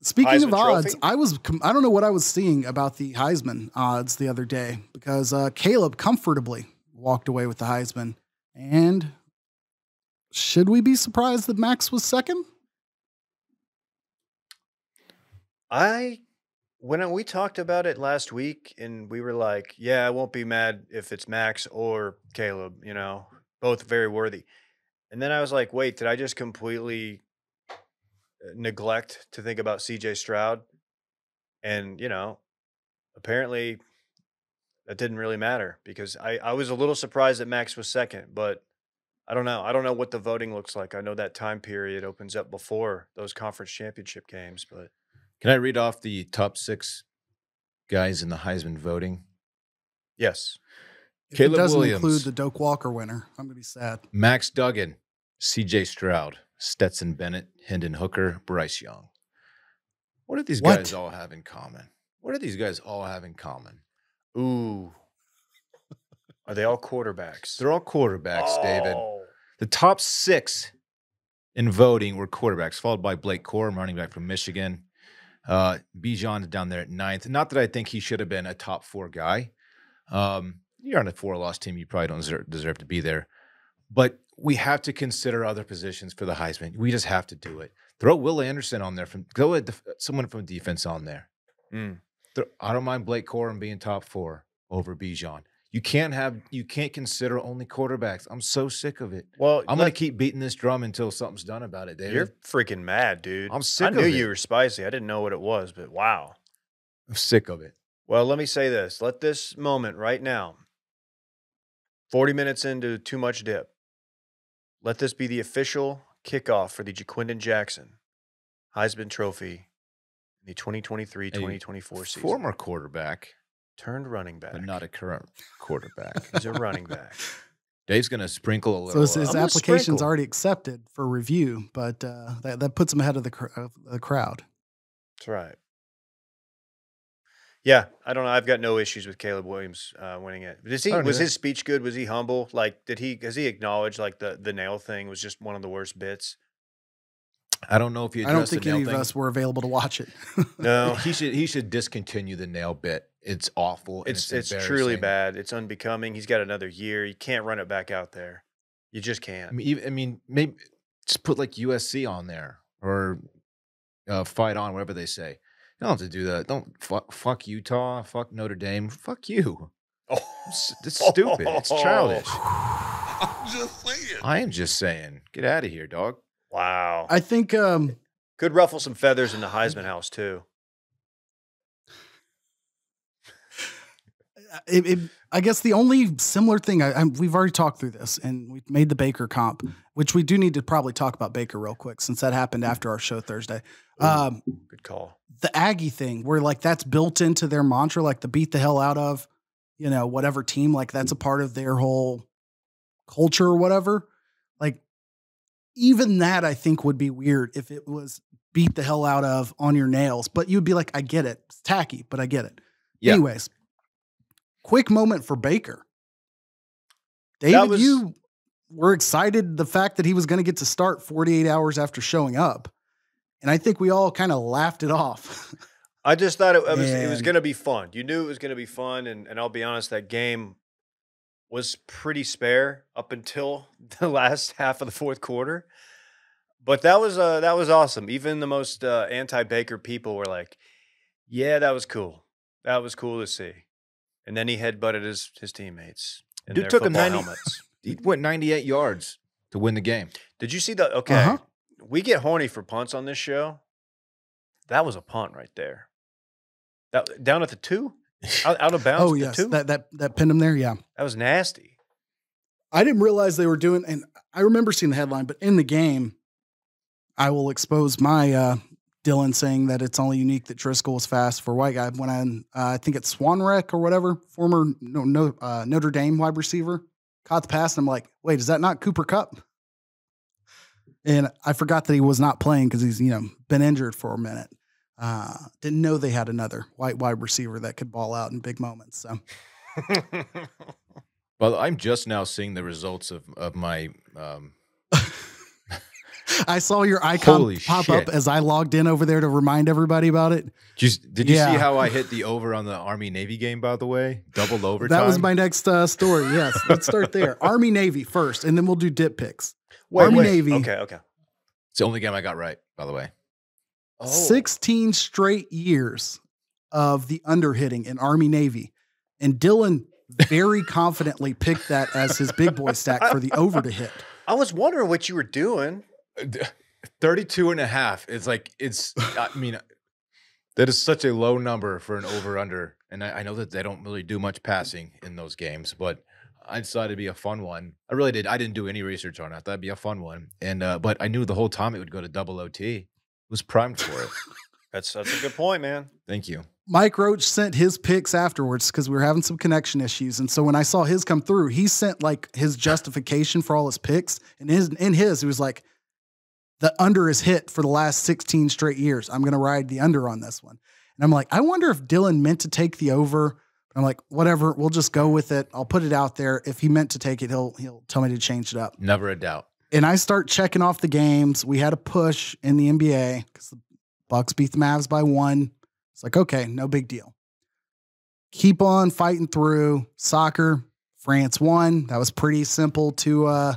Speaking Heisman of odds, Trophy? I don't know what I was seeing about the Heisman odds the other day because Caleb comfortably walked away with the Heisman. And should we be surprised that Max was second? When we talked about it last week and we were like, yeah, I won't be mad if it's Max or Caleb, both very worthy. And then I was like, wait, did I just completely neglect to think about CJ Stroud? And, apparently that didn't really matter because I was a little surprised that Max was second, but I don't know. I don't know what the voting looks like. I know that time period opens up before those conference championship games, but. Can I read off the top 6 guys in the Heisman voting? Yes. If Caleb it doesn't Williams, include the Doak Walker winner, I'm going to be sad. Max Duggan, CJ Stroud, Stetson Bennett, Hendon Hooker, Bryce Young. What do these guys all have in common? Ooh. Are they all quarterbacks? They're all quarterbacks, David. Oh. The top 6 in voting were quarterbacks, followed by Blake Corum, running back from Michigan. Bijan down there at 9th. Not that I think he should have been a top 4 guy. You're on a 4-loss team. You probably don't deserve to be there. But we have to consider other positions for the Heisman. We just have to do it. Throw Will Anderson on there. Go with someone from defense on there. I don't mind Blake Corum being top 4 over Bijan. You can't consider only quarterbacks. I'm so sick of it. Well, I'm going to keep beating this drum until something's done about it, David. You're freaking mad, dude. I'm sick of it. I knew you were spicy. I didn't know what it was, but wow. I'm sick of it. Well, let me say this. Let this moment right now, 40 minutes into Too Much Dip, let this be the official kickoff for the Jaquindon Jackson Heisman Trophy in the 2023-2024 season. Former quarterback. Turned running back. But not a current quarterback. He's a running back. Dave's going to sprinkle a little. So his application's already accepted for review, but that puts him ahead of the crowd. That's right. Yeah, I don't know. I've got no issues with Caleb Williams winning it. Was his speech good? Was he humble? Like, has he acknowledged like the nail thing was just one of the worst bits? I don't know if you. I don't think any of us were available to watch it. No, he should discontinue the nail bit. It's awful. And it's truly bad. It's unbecoming. He's got another year. You can't run it back out there. You just can't. I mean, maybe just put like USC on there or Fight On, whatever they say. You don't have to do that. Don't fuck Utah. Fuck Notre Dame. Fuck you. Oh. It's stupid. It's childish. I'm just saying. I am just saying. Get out of here, dog. Wow. I think could ruffle some feathers in the Heisman house too. I guess the only similar thing we've already talked through this, and we made the Baker comp, which we do need to probably talk about Baker real quick since that happened after our show Thursday. Good call. The Aggie thing, where like that's built into their mantra, like the beat the hell out of, whatever team, like that's a part of their whole culture or whatever. Like even that, I think would be weird if it was beat the hell out of on your nails. But you'd be like, I get it. It's tacky, but I get it. Yeah. Anyways. Quick moment for Baker. David, you were excited the fact that he was going to get to start 48 hours after showing up. And I think we all kind of laughed it off. I just thought it was going to be fun. You knew it was going to be fun. And I'll be honest, that game was pretty spare up until the last half of the fourth quarter. But that was awesome. Even the most anti-Baker people were like, yeah, that was cool. That was cool to see. And then he headbutted his teammates. Dude took him 90 helmets. He went 98 yards to win the game. Did you see the? Okay, we get horny for punts on this show. That was a punt right there. That down at the 2, out of bounds. Oh yes, that pinned him there. Yeah, that was nasty. I didn't realize they were doing, and I remember seeing the headline, but in the game, I will expose my Dylan saying that it's only unique that Driscoll was fast for a white guy. When I think it's Swanreck or whatever, former Notre Dame wide receiver, caught the pass, and I'm like, wait, is that not Cooper Kupp? And I forgot that he was not playing because he's been injured for a minute. Didn't know they had another white wide receiver that could ball out in big moments. So Well, I'm just now seeing the results of my. I saw your icon Holy pop shit. up as I logged in over there to remind everybody about it. Did you see how I hit the over on the Army-Navy game, by the way? Double overtime? That was my next story. Yes. Let's start there. Army-Navy first, and then we'll do dip picks. Wait. Army-Navy. Okay. It's the only game I got right, by the way. 16 straight years of the under hitting in Army-Navy. And Dylan very confidently picked that as his big boy stack for the over to hit. I was wondering what you were doing. 32.5. I mean, that is such a low number for an over-under. And I know that they don't really do much passing in those games, but I decided it'd be a fun one. I really did. I didn't do any research on it. I thought it'd be a fun one. And but I knew the whole time it would go to double OT. It was primed for it. That's a good point, man. Thank you. Mike Roach sent his picks afterwards because we were having some connection issues. And so when I saw his come through, he sent like his justification for all his picks. And in his, he was like, the under is hit for the last 16 straight years. I'm going to ride the under on this one. And I'm like, I wonder if Dylan meant to take the over. I'm like, whatever, we'll just go with it. I'll put it out there. If he meant to take it, he'll tell me to change it up. Never a doubt. And I start checking off the games. We had a push in the NBA because the Bucks beat the Mavs by 1. It's like, okay, no big deal. Keep on fighting through. Soccer, France won. That was pretty simple to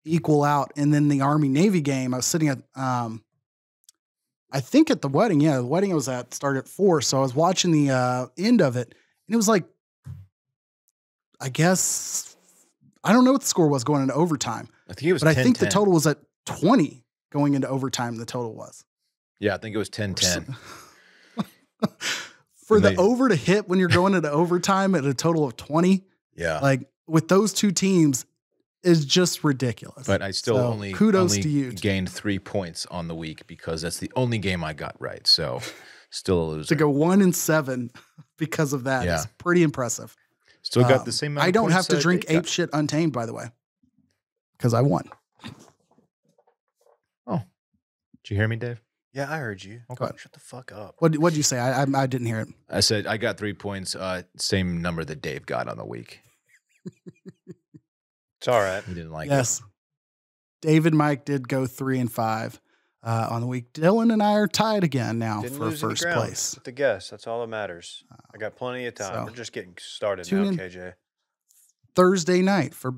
equal out. And then the Army-Navy game, I was sitting at, I think at the wedding. Yeah, the wedding I was at started at 4. So I was watching the end of it. And it was like, I guess, I don't know what the score was going into overtime. I think it was 10-10. But I think the total was at 20 going into overtime. The total was. Yeah, I think it was 10-10. For the over to hit when you're going into overtime at a total of 20. Yeah. Like with those two teams is just ridiculous. But I still only to you. Gained 3 points on the week because that's the only game I got right. So still a loser. To go 1-7 because of that is pretty impressive. Still got the same amount I don't of have to drink ape shit untamed, by the way, because I won. Oh, did you hear me, Dave? Yeah, I heard you. Okay. Shut the fuck up. What'd you say? I didn't hear it. I said I got 3 points, same number that Dave got on the week. It's all right. He didn't like it. Yes. David Mike did go 3-5 on the week. Dylan and I are tied again now for first place. With the guess, that's all that matters. I got plenty of time. We're just getting started now, KJ. Thursday night for,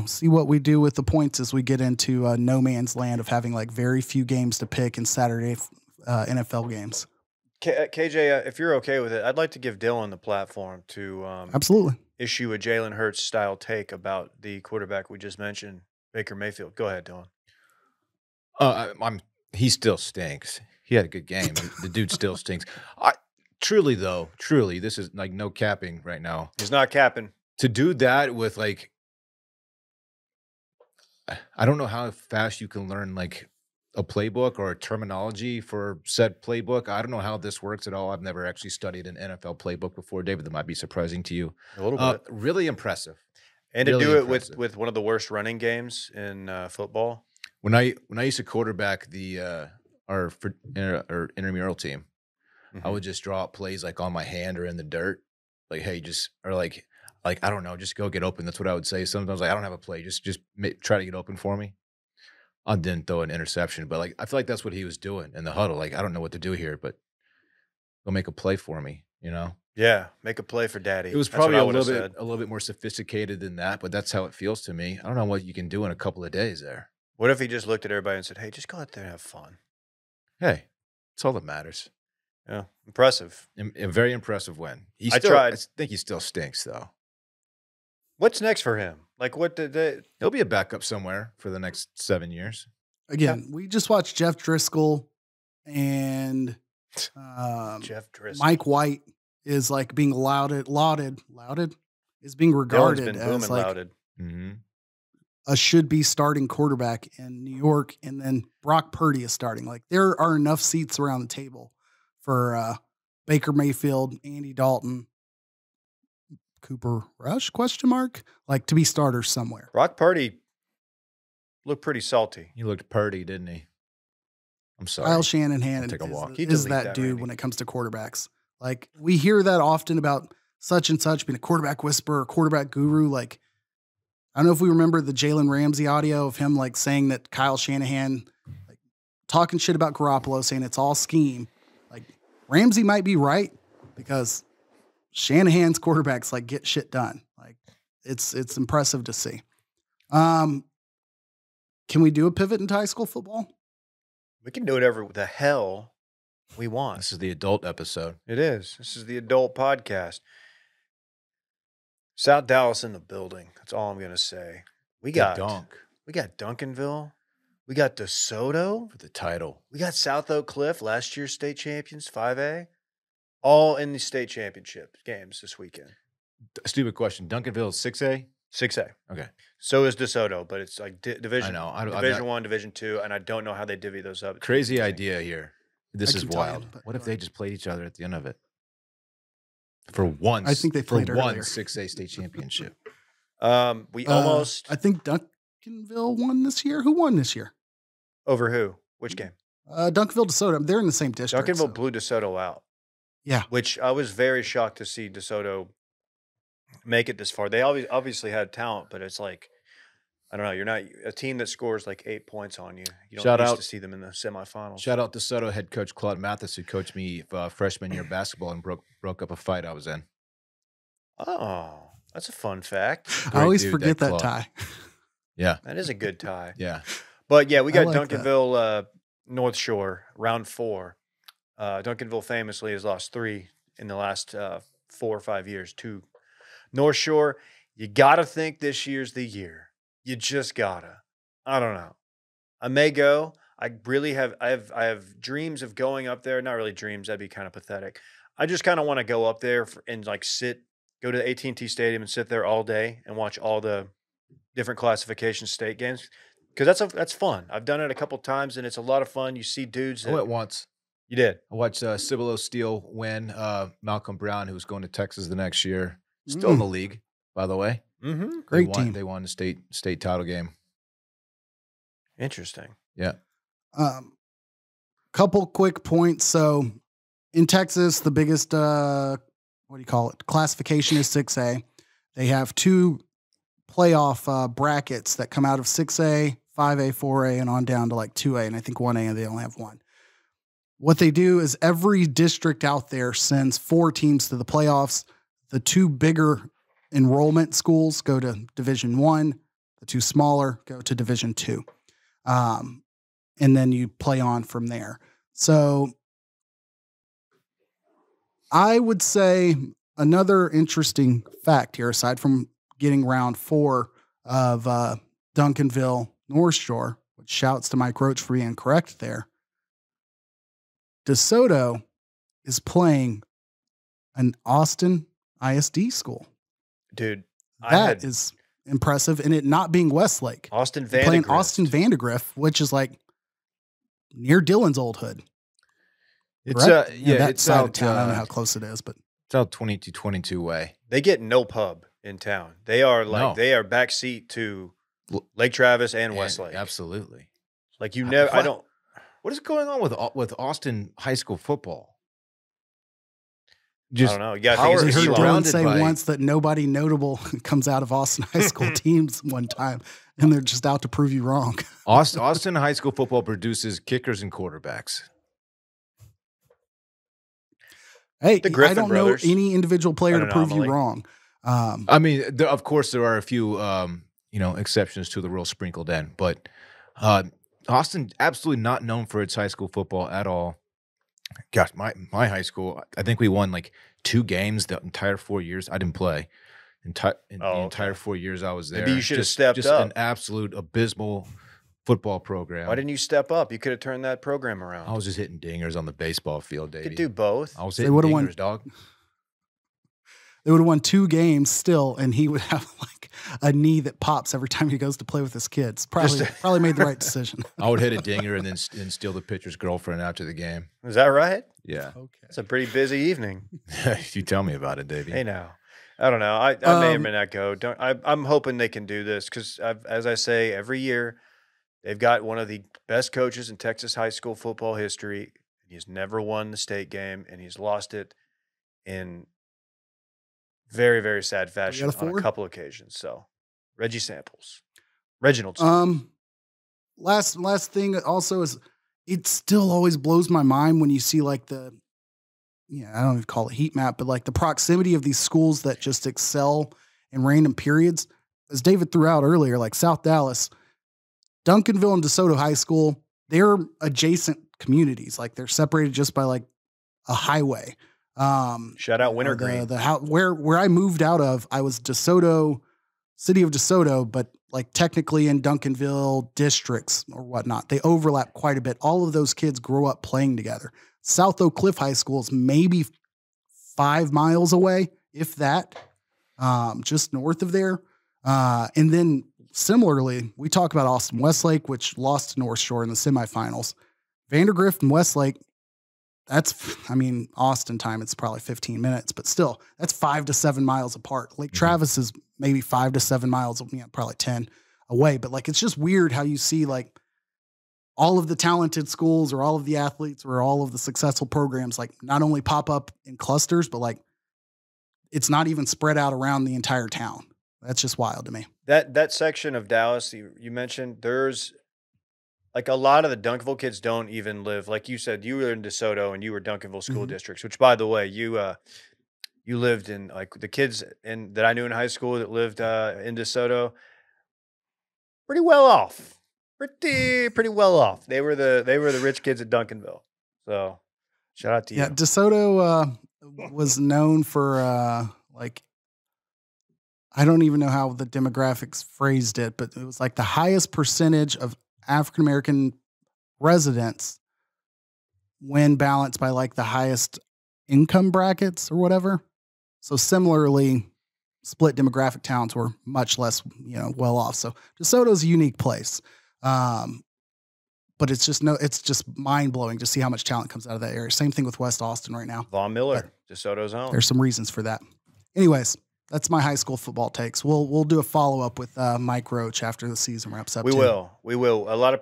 see what we do with the points as we get into no man's land of having like very few games to pick in Saturday NFL games. KJ, if you're okay with it, I'd like to give Dylan the platform to absolutely issue a Jalen Hurts style take about the quarterback we just mentioned, Baker Mayfield. Go ahead, Dylan. He still stinks. He had a good game. The dude still stinks. Truly, this is like no capping right now. He's not capping. To do that with like, I don't know how fast you can learn like a playbook or a terminology for said playbook. I don't know how this works at all. I've never actually studied an NFL playbook before, David. That might be surprising to you. A little bit. Really impressive. And really to do impressive. It with one of the worst running games in football. When I used to quarterback our intramural team, I would just draw up plays like on my hand or in the dirt, like hey, I don't know, just go get open. That's what I would say. Sometimes like I don't have a play, just try to get open for me. I didn't throw an interception, but like I feel like that's what he was doing in the huddle. Like I don't know what to do here, but go make a play for me. Yeah, make a play for Daddy. It was probably a little bit more sophisticated than that, but that's how it feels to me. I don't know what you can do in a couple of days there. What if he just looked at everybody and said, "Hey, just go out there and have fun"? Hey, it's all that matters. Yeah, impressive. A very impressive win. I tried. I think he still stinks though. What's next for him? Like, what did they? He'll be a backup somewhere for the next 7 years. Again, we just watched Jeff Driscoll and Jeff Driscoll. Mike White is like being lauded is being regarded as like a should-be starting quarterback in New York, and then Brock Purdy is starting. Like there are enough seats around the table for Baker Mayfield, Andy Dalton, Cooper Rush, ? Like to be starters somewhere. Brock Purdy looked pretty salty. He looked purdy, didn't he? I'm sorry. Kyle Shanahan take a walk. is that dude when it comes to quarterbacks. Like we hear that often about such and such, being a quarterback whisperer, quarterback guru. Like, I don't know if we remember the Jalen Ramsey audio of him like saying that Kyle Shanahan, like talking shit about Garoppolo, saying it's all scheme. Like Ramsey might be right because Shanahan's quarterbacks like get shit done. Like it's impressive to see. Can we do a pivot into high school football? We can do whatever the hell we want. This is the adult episode. It is. This is the adult podcast. South Dallas in the building. That's all I'm gonna say. We got Duncanville. We got DeSoto for the title. We got South Oak Cliff, last year's state champions, 5A, all in the state championship games this weekend. Stupid question. Duncanville is 6A? 6A. Okay. So is DeSoto, but it's like division. I know. Division 1, Division 2, and I don't know how they divvy those up. Crazy idea here. This is wild. You, what if they just played each other at the end of it? For once. I think they played earlier. 6A state championship. We almost. I think Duncanville won this year. Who won this year? Over who? Which game? Duncanville, DeSoto. They're in the same district. Duncanville blew DeSoto out. Yeah. Which I was very shocked to see DeSoto make it this far. They obviously had talent, but it's like, I don't know. You're not a team that scores like 8 points on you. You don't used to see them in the semifinals. Shout out to DeSoto head coach Claude Mathis, who coached me freshman year basketball and broke up a fight I was in. Oh, that's a fun fact. I always forget that tie. Yeah. That is a good tie. Yeah. But yeah, we got Duncanville North Shore, round 4. Duncanville famously has lost 3 in the last 4 or 5 years to North Shore. You got to think this year's the year. You just gotta. I don't know. I may go. I really have. I have dreams of going up there. Not really dreams. That'd be kind of pathetic. I just kind of want to go up there and like go to the AT&T Stadium and sit there all day and watch all the different classification state games because that's fun. I've done it a couple times and it's a lot of fun. You see dudes. I went once. You did. I watched Cibolo Steele win. Malcolm Brown, who's going to Texas the next year, still in the league, by the way. Mm-hmm. Great team. They won the state title game. Interesting. Yeah. Couple quick points. So in Texas, the biggest classification is 6A. They have 2 playoff brackets that come out of 6A, 5A, 4A, and on down to like 2A, and I think 1A, and they only have 1. What they do is every district out there sends 4 teams to the playoffs. The 2 bigger enrollment schools go to Division 1. The 2 smaller go to Division 2. And then you play on from there. So I would say another interesting fact here, aside from getting round 4 of Duncanville North Shore, which shouts to Mike Roach for being correct there, DeSoto is playing an Austin ISD school. Dude, that is impressive. And it not being Westlake. Austin Vandegrift. Playing Austin Vandegrift, which is like near Dylan's old hood. It's it's out of town. I don't know how close it is, but it's out 22 way. They get no pub in town. They are they are backseat to Lake Travis and Westlake. Absolutely. Like you never. I don't. What is going on with Austin high school football? I don't know. You got I heard Dylan say once that nobody notable comes out of Austin high school teams one time, and they're just out to prove you wrong. Austin high school football produces kickers and quarterbacks. Hey, I don't know any individual player to prove you wrong. I mean, of course, there are a few exceptions to the rule sprinkled in, but Austin absolutely not known for its high school football at all. Gosh, my high school, I think we won like 2 games the entire 4 years. I didn't play. The entire 4 years I was there. Maybe you should have stepped up. Just an absolute abysmal football program. Why didn't you step up? You could have turned that program around. I was just hitting dingers on the baseball field, Davey. You could do both. I was hitting dingers, dog. They would have won 2 games still, and he would have like a knee that pops every time he goes to play with his kids. Probably made the right decision. I would hit a dinger and then steal the pitcher's girlfriend after the game. Is that right? Yeah. Okay. It's a pretty busy evening. You tell me about it, Davey. Hey, now. I don't know. I may or may not go. I'm hoping they can do this because, as I say, every year they've got one of the best coaches in Texas high school football history. He's never won the state game, and he's lost it in very, very sad fashion on a couple occasions. So Reggie Samples, Reginald. Last thing also is it still always blows my mind when you see like I don't even call it heat map, but like the proximity of these schools that just excel in random periods. As David threw out earlier, like South Dallas, Duncanville and DeSoto High School, they're adjacent communities. Like they're separated just by like a highway. Shout out Wintergreen. Where I moved out of, I was DeSoto, city of DeSoto, but like technically in Duncanville districts or whatnot. They overlap quite a bit. All of those kids grow up playing together. South Oak Cliff High School is maybe 5 miles away, if that, just north of there. And then similarly, we talk about Austin Westlake, which lost to North Shore in the semifinals. Vandergrift and Westlake, Austin time, it's probably 15 minutes, but still, that's 5 to 7 miles apart. Lake Travis is maybe 5 to 7 miles, probably 10 away. But like, it's just weird how you see like all of the talented schools or all of the athletes or all of the successful programs, like not only pop up in clusters, but like it's not even spread out around the entire town. That's just wild to me. That section of Dallas you mentioned, there's like a lot of the Duncanville kids don't even live. Like you said, you were in DeSoto and you were Duncanville school districts, which by the way, you lived in like the kids that I knew in high school that lived in DeSoto, pretty well off. Pretty well off. They were the rich kids at Duncanville. So shout out to you. Yeah, DeSoto was known for like, I don't even know how the demographics phrased it, but it was like the highest percentage of African-American residents when balanced by like the highest income brackets or whatever. So similarly, split demographic towns were much less, well off. So DeSoto's a unique place. But it's just mind blowing to see how much talent comes out of that area. Same thing with West Austin right now. Von Miller, DeSoto's own. There's some reasons for that. Anyways, that's my high school football takes. We'll do a follow up with Mike Roach after the season wraps up. We will.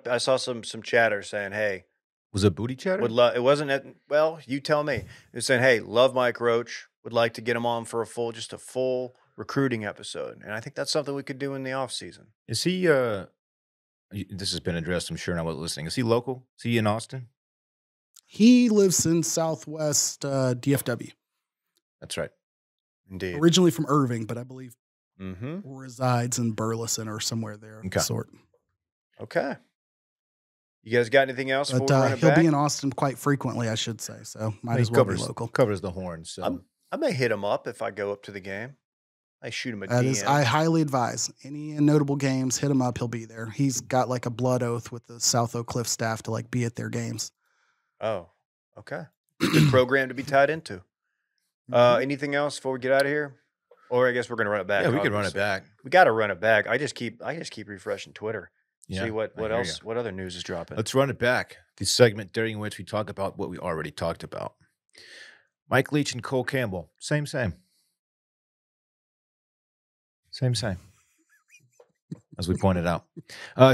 I saw some chatter saying, "Hey, was it booty chatter? It wasn't. Well, you tell me." They're saying, "Hey, love Mike Roach. Would like to get him on for a full recruiting episode." And I think that's something we could do in the off season. Is he? This has been addressed. I'm sure and I wasn't listening. Is he local? Is he in Austin? He lives in Southwest DFW. That's right. Indeed. Originally from Irving, but I believe resides in Burleson or somewhere there of the sort. Okay. You guys got anything else? But he'll be in Austin quite frequently, I should say. So might as well be local. Covers the horn. So I may hit him up if I go up to the game. I shoot him a DM. I highly advise any notable games, hit him up. He'll be there. He's got like a blood oath with the South Oak Cliff staff to like be at their games. Oh, okay. Good program to be tied into. Anything else before we get out of here? Or I guess we're going to run it back. Yeah, we could run it back. We got to run it back. I just keep refreshing Twitter. Yeah, see what else, what other news is dropping. Let's run it back. The segment during which we talk about what we already talked about. Mike Leach and Cole Campbell. Same. As we pointed out.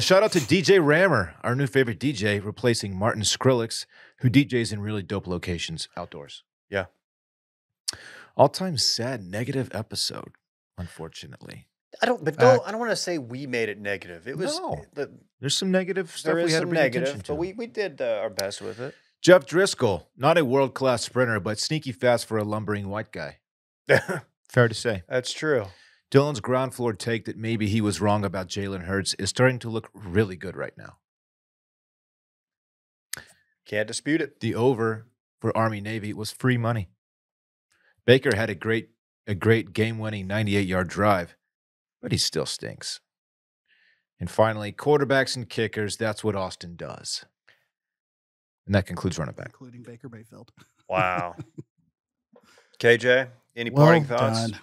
Shout out to DJ Rammer, our new favorite DJ, replacing Martin Skrillex, who DJs in really dope locations outdoors. Yeah. All-time sad negative episode, unfortunately. I don't want to say we made it negative. It was there's some negative stuff we had to pay attention to. But we did our best with it. Jeff Driscoll, not a world-class sprinter, but sneaky fast for a lumbering white guy. Fair to say. That's true. Dylan's ground floor take that maybe he was wrong about Jalen Hurts is starting to look really good right now. Can't dispute it. The over for Army-Navy was free money. Baker had a great game-winning 98-yard drive, but he still stinks. And finally, quarterbacks and kickers, that's what Austin does. And that concludes Run It Back. Including Baker Mayfield. Wow. KJ, any parting thoughts? Done.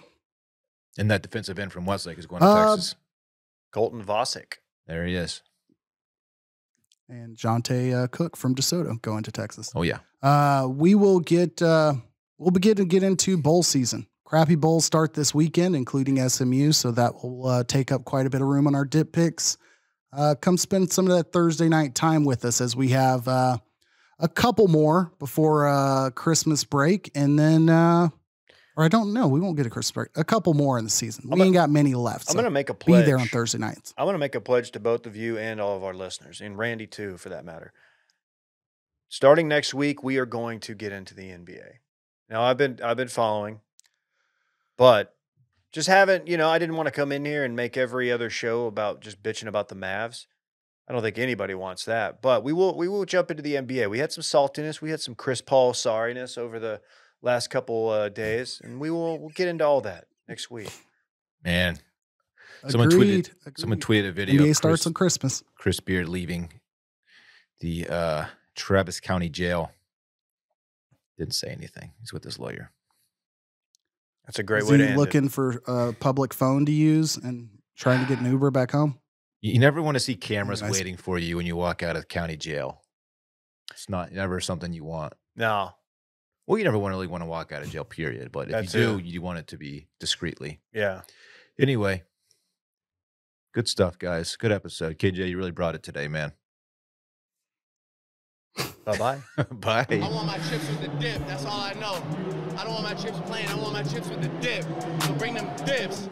And that defensive end from Westlake is going to Texas. Colton Vosick. There he is. And Jonte Cook from DeSoto going to Texas. Oh, yeah. We will we'll begin to get into bowl season. Crappy bowls start this weekend, including SMU, so that will take up quite a bit of room on our dip picks. Come spend some of that Thursday night time with us as we have a couple more before Christmas break, and then Or I don't know. We won't get a Christmas break. A couple more in the season. We ain't got many left. I'm going to make a pledge. Be there on Thursday nights. I'm going to make a pledge to both of you and all of our listeners, and Randy too, for that matter. Starting next week, we are going to get into the NBA. Now, I've been following, but just haven't, I didn't want to come in here and make every other show about just bitching about the Mavs. I don't think anybody wants that, but we will jump into the NBA. We had some saltiness. We had some Chris Paul sorriness over the last couple days, and we'll get into all that next week. Man, Agreed. Someone tweeted a video. NBA starts on Christmas. Chris Beard leaving the Travis County Jail. Didn't say anything. He's with his lawyer. That's a great way to end looking for a public phone to use and trying to get an Uber back home? You never want to see cameras waiting for you when you walk out of county jail. It's never something you want. No. Well, you never really want to walk out of jail, period. But if you do, you want it to be discreetly. Yeah. Anyway, good stuff, guys. Good episode. KJ, you really brought it today, man. Bye-bye. Bye. I want my chips with the dip. That's all I know. I don't want my chips plain. I want my chips with the dip. So bring them dips.